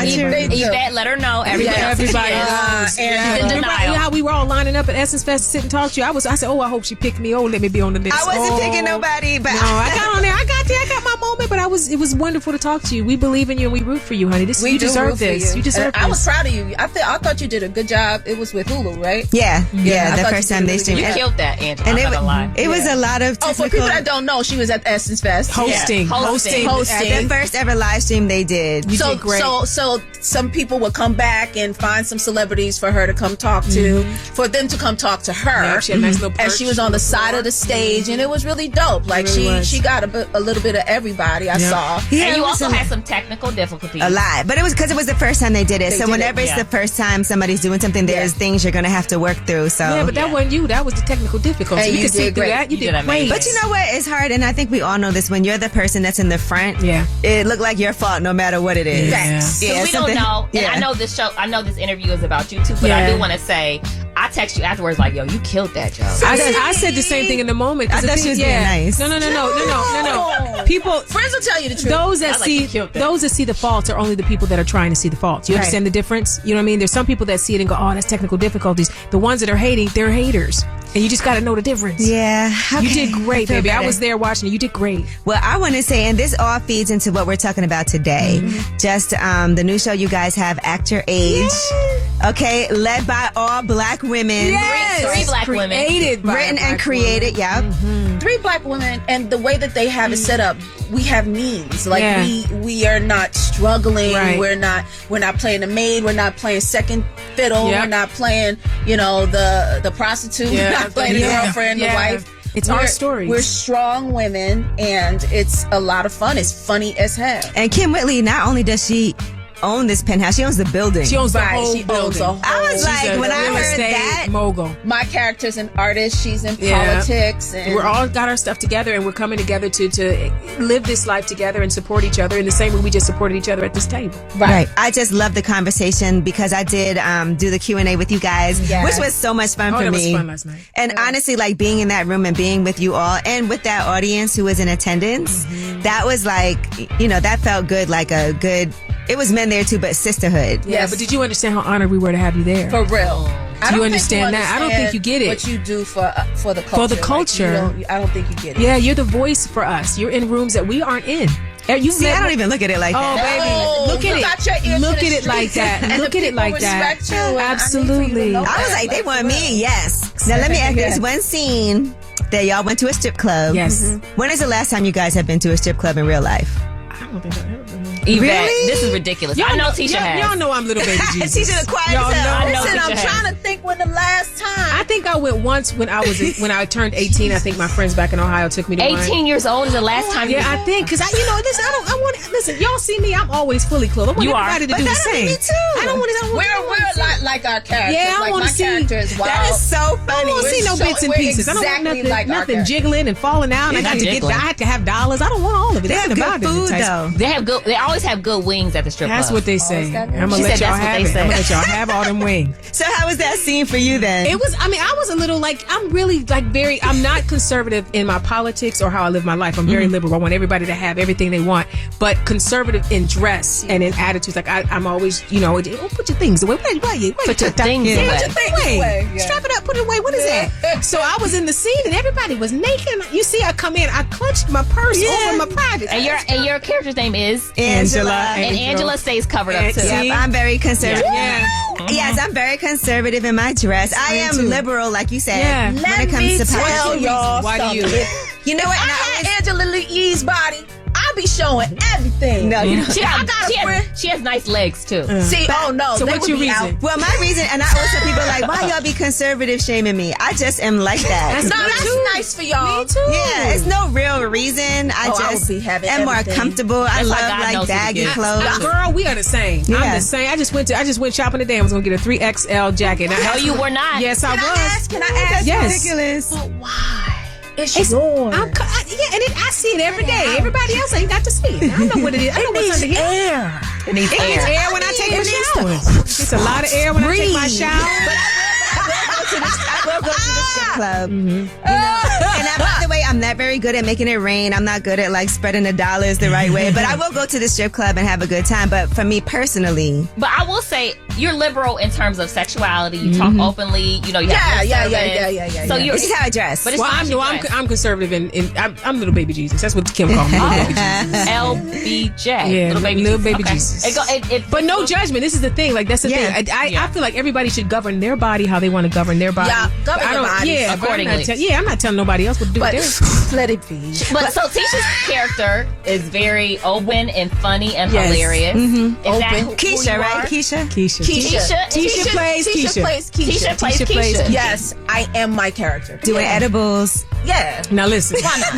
Yvette, let her know. Everybody knows. And you know how we were all lining up at Essence Fest to sit and talk to you? I said, I hope she picked me. Oh, let me be on the list. I wasn't picking nobody, but no, I got on there. I got there. I got my moment, but it was wonderful to talk to you. We believe in you and we root for you, honey. You deserve this. You deserve this. I was proud of you. I thought you did a good job. It was with Hulu, right? Yeah. The first time they streamed. You killed that, Angela. And I'm not gonna lie. It was a lot of for people that don't know, she was at Essence Fest hosting. The first ever live stream they did. You did great. So some people would come back and find some celebrities for her to come talk to, for them to come talk to her. Yeah, she had a nice little perch. And she was on the side of the stage, and it was really dope. Like she got a little bit of everybody. I saw. Yeah, and you also had some technical difficulties. A lot, but it was because it was the first time they did it. So whenever it's the first time somebody's doing something, there's things you're gonna have to work through. So yeah, but that wasn't you. That was the technical difficulty. And you could see through that. You did great. But you know what? It's hard, and I think we all know this. When you're the person that's in the front, it looked like your fault no matter what it is. Yeah, we don't know. And I know this interview is about you too, but I do want to say, I text you afterwards like, yo, you killed that joke. I said the same thing in the moment. I thought she was being nice. No. People, friends will tell you the truth. Those that see the faults are only the people that are trying to see the faults. You understand the difference? You know what I mean? There's some people that see it and go, oh, that's technical difficulties. The ones that are hating, they're haters. And you just got to know the difference. Yeah. Okay. You did great, baby. Better. I was there watching you. You did great. Well, I want to say, and this all feeds into what we're talking about today. Just the new show you guys have, Actor Age. Okay, led by all black women. Yes. Three black women. Written and created, Three black women, and the way that they have it set up, we have means. Like we are not struggling. Right. We're not playing the maid. We're not playing second fiddle. We're not playing, the prostitute. We're not playing the girlfriend, the wife. It's our stories. We're strong women, and it's a lot of fun. It's funny as hell. And Kim Whitley, not only does she own this penthouse, she owns the building. She owns the whole building. I was like, when I heard that, mogul. My character's an artist. She's in politics, and we're all got our stuff together, and we're coming together to live this life together and support each other in the same way we just supported each other at this table. Right. I just love the conversation because I did do the Q&A with you guys, which was so much fun for me. It was fun last night. And honestly, like being in that room and being with you all and with that audience who was in attendance, that was like, that felt good, like a good. It was men there too, but sisterhood. Yeah, but did you understand how honored we were to have you there? For real. Do you understand that? I don't think you get it. What you do for the culture. For the culture. I don't think you get it. Yeah, you're the voice for us. You're in rooms that we aren't in. I don't even look at it like that. Oh, baby. Look at it. Look at it like that. Look at it like that. Absolutely. I was like, they want me. Yes. Now, let me ask you this one scene that y'all went to a strip club. Yes. When is the last time you guys have been to a strip club in real life? I don't think I've ever been. Yvette, this is ridiculous. I know Tisha has. Y'all know I'm little baby Jesus. Tisha the quiet. Listen, I'm trying to think when the last time. I think I went once when I turned 18. I think my friends back in Ohio took me to 18 years old is the last time. Yeah, I think because listen. Y'all see me. I'm always fully clothed. I want everybody to do the same. Me too. I don't want to. We're like our characters. Yeah, I want to see. Character is wild. That is so funny. I don't want to see no bits and pieces. I don't want nothing jiggling and falling out. I have to have dollars. I don't want all of it. They have good food though. They always have good wings at the strip club. That's what they say. I'm gonna let y'all have it. I'm gonna let y'all have all them wings. So how was that scene for you then? It was. I mean, I was a little like I'm really like very. I'm not conservative in my politics or how I live my life. I'm very liberal. I want everybody to have everything they want, but conservative in dress and in attitudes. Like I'm always, put your things away. Put your things away. Strap it up. Put it away. What is that? So I was in the scene and everybody was naked. You see, I come in. I clutched my purse over my private. And your character's name is Angela. And Angela stays covered up too. Yep, I'm very conservative. Yeah. Yes, I'm very conservative in my dress. I am liberal, like you said. Yeah. When it comes to tell y'all why do you? You know what? I had Angela Lee's body. I be showing everything. No, she has nice legs too. See, no. So what's your reason? Well, my reason, and I always tell people like, why y'all be conservative shaming me? I just am like that. That's nice for y'all. Me too. Yeah, it's no real reason. I just am more comfortable. I love baggy clothes. Girl, we are the same. Yeah. I'm the same. I just went shopping today. I was gonna get a 3XL jacket. No, you were not. Yes, I was. Can I ask? That's ridiculous. But why? It's yours. I see it every day. Everybody else ain't got to see it. I don't know what it is. I know what's under here. It needs air. It needs air when I take my shower. It's a lot of air when I take my shower. But I will go to the strip club. You know, and by the way, I'm not very good at making it rain. I'm not good at like spreading the dollars the right way. But I will go to the strip club and have a good time. But for me personally, but I will say you're liberal in terms of sexuality. You talk openly. You know, you have yeah. So you see how I dress. But I'm conservative and I'm little baby Jesus. That's what Kim called me. Little baby Jesus. LBJ. Yeah, little baby okay. Jesus. But no judgment. This is the thing. Like that's the thing. I feel like everybody should govern their body how they want to govern their body. Yeah, govern your body accordingly. I'm not telling nobody else what to do with theirs. Let it be. But so Tisha's character is very open and funny and hilarious. Mm-hmm. Open. Keisha, right? Keisha plays Keisha. Tisha plays Keisha. Yes, I am my character. Doing edibles. Yeah. Now listen. Why not?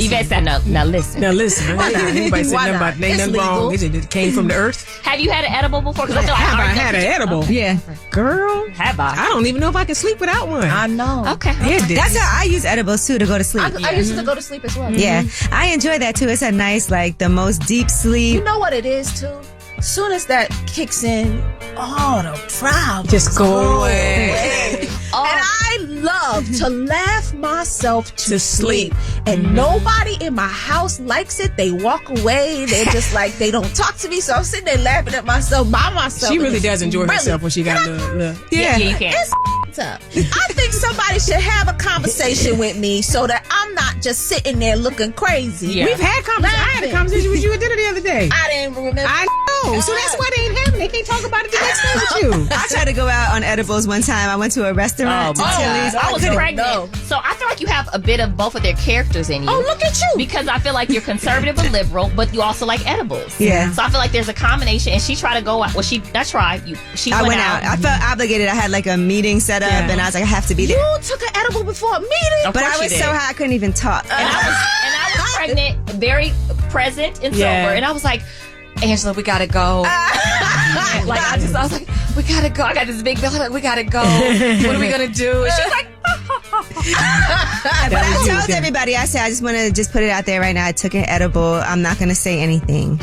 Yvette said no. Now listen. Why not? Anybody said nothing about ain't nothing wrong. It came from the earth. Have you had an edible before? Because I feel like have I had an edible? Yeah. Girl. Have I? I don't even know if I can sleep without one. I know. Okay. That's how I use edibles too to go to sleep. I used to go to sleep as well. Yeah. I enjoy that too. It's a nice, like the most deep sleep. You know what it is too? As soon as that kicks in, all the problems just go away. And I love to laugh myself to sleep. And nobody in my house likes it. They walk away. They're just like, they don't talk to me. So I'm sitting there laughing at myself by myself. She really does enjoy herself when she got a little. Yeah, you can. It's up. I think somebody should have a conversation with me so that I'm not just sitting there looking crazy. Yeah. We've had conversations. I had a conversation with you at dinner the other day. I didn't remember. I know. So that's why they ain't having. They can't talk about it the next day with you. I tried to go out on edibles one time. I went to a restaurant to Tilly's. I was pregnant. So I feel like you have a bit of both of their characters in you. Oh, look at you. Because I feel like you're conservative and liberal, but you also like edibles. Yeah. So I feel like there's a combination. And she tried to go out. Well, she went out. I felt obligated. I had like a meeting set up and I was like, I have to be there. You took an edible before a meeting? But I was so high I couldn't even talk. And I was pregnant, very present and sober. And I was like, Angela, we gotta go. I was like, we gotta go. I got this big bill. Like, we gotta go. What are we gonna do? And she's like, but I told everybody, I said, I just want to just put it out there right now. I took an edible. I'm not gonna say anything.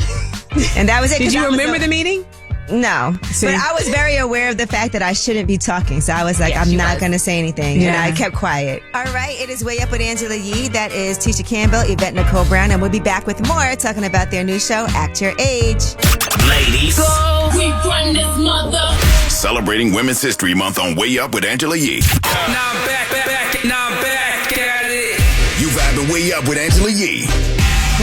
And that was it. Did you remember the meeting? No. See? But I was very aware of the fact that I shouldn't be talking. So I was like, I'm not going to say anything. Yeah. And I kept quiet. All right. It is Way Up with Angela Yee. That is Tisha Campbell, Yvette Nicole Brown. And we'll be back with more talking about their new show, Act Your Age. Ladies. Go. We run this mother. Celebrating Women's History Month on Way Up with Angela Yee. Now I'm back at it. You vibing Way Up with Angela Yee.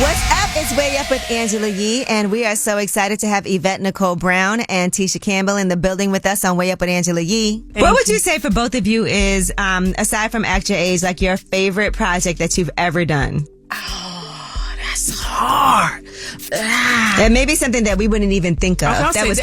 What's up? It's Way Up with Angela Yee, and we are so excited to have Yvette Nicole Brown and Tisha Campbell in the building with us on Way Up with Angela Yee. What would you say for both of you is, aside from Act Your Age, like your favorite project that you've ever done? Oh, that's hard. And maybe something that we wouldn't even think of. I'll say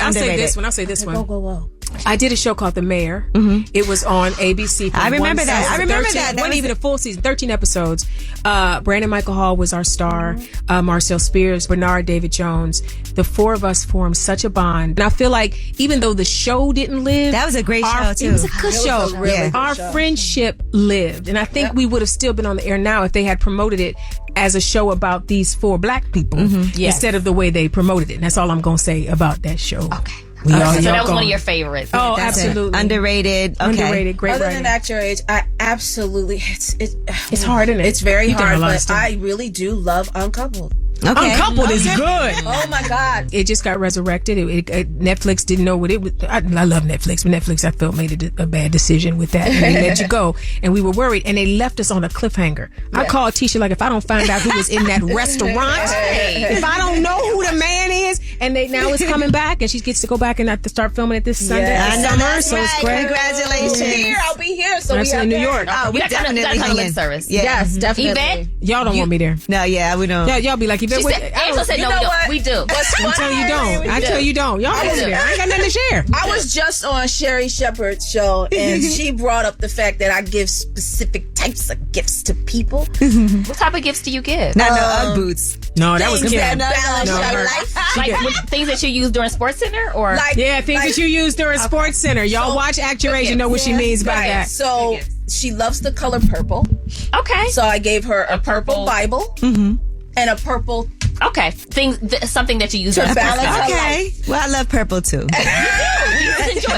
this one. Go. I did a show called The Mayor. Mm-hmm. It was on ABC. I remember that. It wasn't even a full season, 13 episodes. Brandon Michael Hall was our star. Marcel Spears, Bernard David Jones. The four of us formed such a bond. And I feel like even though the show didn't live. That was a great show, too. It was a good show. Our friendship lived. And I think we would have still been on the air now if they had promoted it as a show about these four black people instead of the way they promoted it. And that's all I'm going to say about that show. Okay. So that was one of your favorites. Oh, absolutely. Underrated. Okay. Underrated. Great Other writing. than Act Your Age, I absolutely, it's hard, isn't it? It's very hard, but I really do love Uncoupled. Okay. Uncoupled is good. Oh my God. It just got resurrected. Netflix didn't know what it was. I love Netflix, but Netflix I felt made a bad decision with that. And they let you go. And we were worried. And they left us on a cliffhanger. Yeah. I called Tisha like, if I don't find out who was in that restaurant, if I don't know who the man is, and now it's coming back, and she gets to go back and have to start filming it this Sunday. Summer, so right. it's great. Congratulations. I'll be here. So that's in New York. Oh, we definitely come lip service. Yeah. Yes, definitely. Yvette? Y'all don't want me there. No, we don't. Y'all be like, Yvette, Angela said, no, we do. Until you don't. Until you don't. Y'all want me there. I ain't got nothing to share. I was just on Sherry Shepherd's show, and she brought up the fact that I give specific types of gifts to people. What type of gifts do you give? Not no Ugg boots. No, that was Things Kim. that balance your life. Like things that you use during Sports Center, or things that you use during Sports Center. Y'all watch Act Your Age and know what she means by that. So she loves the color purple. Okay. So I gave her a purple Bible and a purple. Okay, something that you use to balance her life. Well, I love purple too.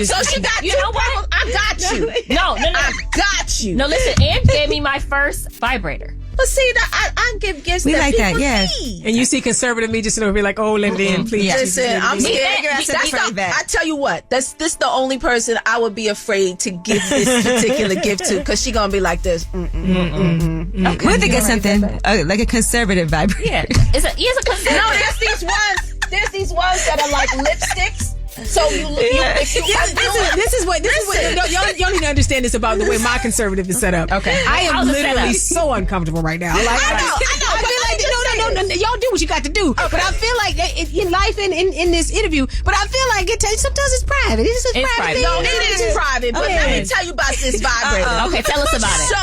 So she got two purple. I I got you. No. I got you. No, listen, Ange gave me my first vibrator. But see, I give gifts We that like people that, yeah. need. And you see conservative me just be like, oh, let it in, please. Listen, I'm scared. That's I tell you what, this the only person I would be afraid to give this particular gift to, because she gonna be like this. Okay. We have to get something like a conservative vibrator. Yeah, he is a conservative. No, there's these ones that are like lipsticks. So this is what y'all need to understand this about the way my conservative is set up. Okay, I am how's it literally set up? so uncomfortable right now. Like I feel like no, y'all do what you got to do. But I feel like in life and in this interview, but I feel like sometimes it's private. It's just private. No, it is private. But let me tell you about this vibrator. Okay, tell us about it. So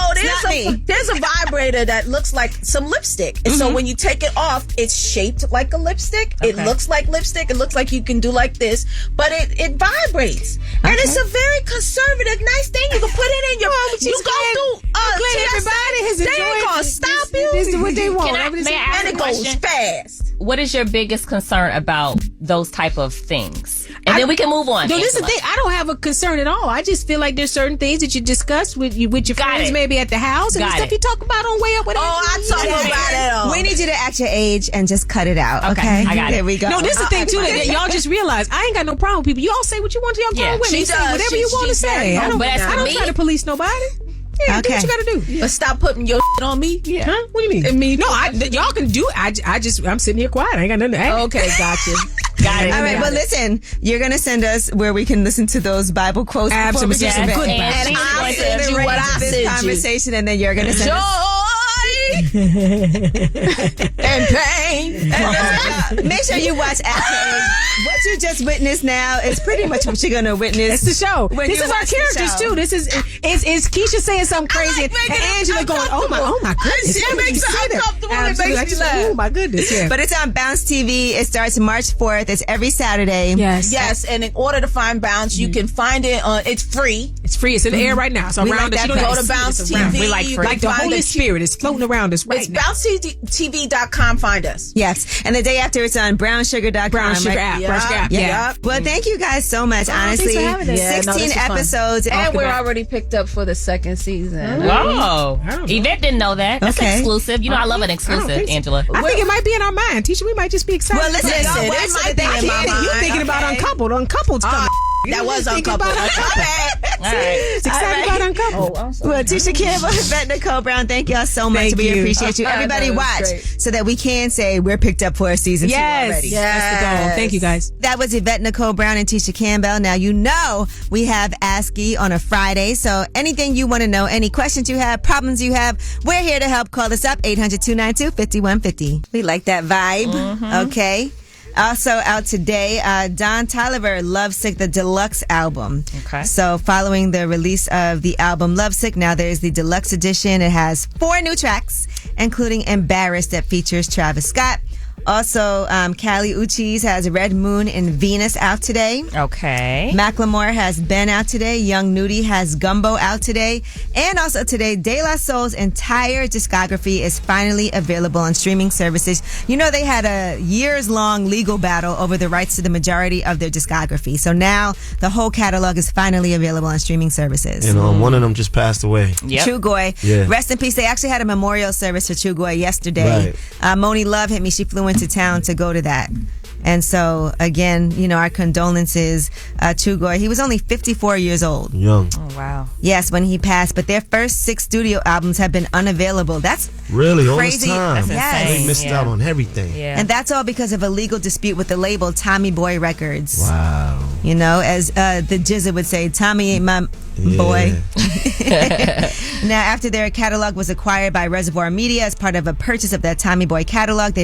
there's a vibrator that looks like some lipstick, and so when you take it off, it's shaped like a lipstick. It looks like lipstick. It looks like you can do like this. But it vibrates, and it's a very conservative, nice thing. You can put it in your. You go through. Everybody has they enjoyed ain't gonna stop you. This is what they want. May I ask And a it goes question? fast. What is your biggest concern about those type of things? And then we can move on. No, this is the Angela. thing. I don't have a concern at all. I just feel like there's certain things that you discuss with your friends, maybe at the house, and the stuff you talk about on Way Up with. I talk about it. We need you to act your age and just cut it out. Okay, I got it. There we go. No, this is the thing too. That y'all just realize I ain't got no problem with people. You all say what you want to your grown women. she You say does. whatever you want to say. I don't try to police nobody. Yeah, do what you gotta do. But stop putting your on me. Yeah. Huh? What do you mean? No, y'all can do it. I'm sitting here quiet. I ain't got nothing to add. Okay, gotcha. Got it. All right, but listen, you're going to send us where we can listen to those Bible quotes. Absolutely. And I'll send you what I send you. Conversation, and then you're going to send us. And pain. Make sure you watch After Age. What you just witnessed now is pretty much what you're going to witness. It's the show. when This you is our watch the characters show. too. This is Keisha saying something crazy and Angela going, oh my goodness. It makes it uncomfortable. It makes me laugh. Oh my goodness, yeah. But it's on Bounce TV. It starts March 4th. It's every Saturday. Yes, and in order to find Bounce, you can find it on. It's free. It's free. It's in the air right now. So We around like us. that You don't Go have to Bounce see it. It's around. TV. We like You free. can Like the find Holy the Spirit is floating around us right It's now. bouncetv.com. Find us. Yes. And the day after, it's on brownsugar.com. Brown Sugar right? app. Brown Sugar app. Yeah. Well, thank you guys so much, honestly. thanks for having us. Yeah, no, 16 this is fun. episodes. And we're already picked up for the second season. Whoa. Yvette didn't know that. That's Okay. exclusive. You know, I love an I don't exclusive, think so. Angela. I think it might be in our mind. Teacher, we might just be excited. Well, listen, Listen, y'all watch it might the be thing. in my mind. You're thinking about Okay. Uncoupled. Uncoupled coming. That was Thinking uncoupled. about Uncoupled. All right. Excited about Uncoupled. Well, Tisha Campbell, Yvette, Nicole Brown, thank y'all so much. Thank We you. appreciate you. Everybody that was watch great. so that we can say we're picked up for a season 2 already. That's the goal. Thank you, guys. That was Yvette, Nicole Brown, and Tisha Campbell. Now, you know we have ASCII on a Friday, so anything you want to know, any questions you have, problems you have, we're here to help. Call us up, 800-292-5150. We like that vibe. Okay. Also out today, Don Toliver, Lovesick, the deluxe album. Okay. So following the release of the album Lovesick, now there's the deluxe edition. It has 4 new tracks, including Embarrassed that features Travis Scott. Also, Kali Uchis has Red Moon and Venus out today. Okay. Macklemore has Ben out today. Young Nudie has Gumbo out today. And also today, De La Soul's entire discography is finally available on streaming services. You know, they had a years-long legal battle over the rights to the majority of their discography. So now the whole catalog is finally available on streaming services. And one of them just passed away. Trugoy. Yeah. Rest in peace. They actually had a memorial service for Trugoy yesterday. Moni Love hit me. She flew into town to go to that. And so, again, you know, our condolences to Goy. He was only 54 years old. Young. Oh, wow. Yes, when he passed. But their first 6 studio albums have been unavailable. That's really all crazy. this time. Yes. They missed out on everything. And that's all because of a legal dispute with the label Tommy Boy Records. Wow. You know, as the Jizza would say, Tommy ain't my boy. Now, after their catalog was acquired by Reservoir Media as part of a purchase of that Tommy Boy catalog, they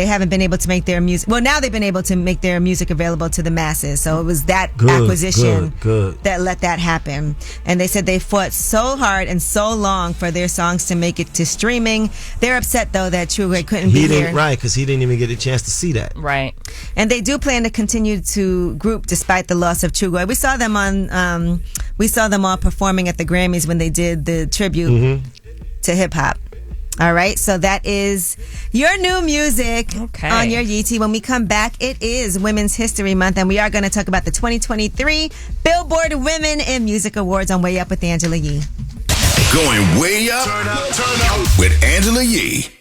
haven't been able to make their music. Well, now they've been able to make their music available to the masses. So it was that acquisition that let that happen. And they said they fought so hard and so long for their songs to make it to streaming. They're upset though that Trugoy couldn't be here. Right, because he didn't even get a chance to see that. Right. And they do plan to continue to group despite the loss of Trugoy. We saw them on. We saw them all performing at the Grammys when they did the tribute to hip hop. All right, so that is your new music on your Yee Tea. When we come back, it is Women's History Month, and we are going to talk about the 2023 Billboard Women in Music Awards on Way Up with Angela Yee. Going way up, turn up with Angela Yee.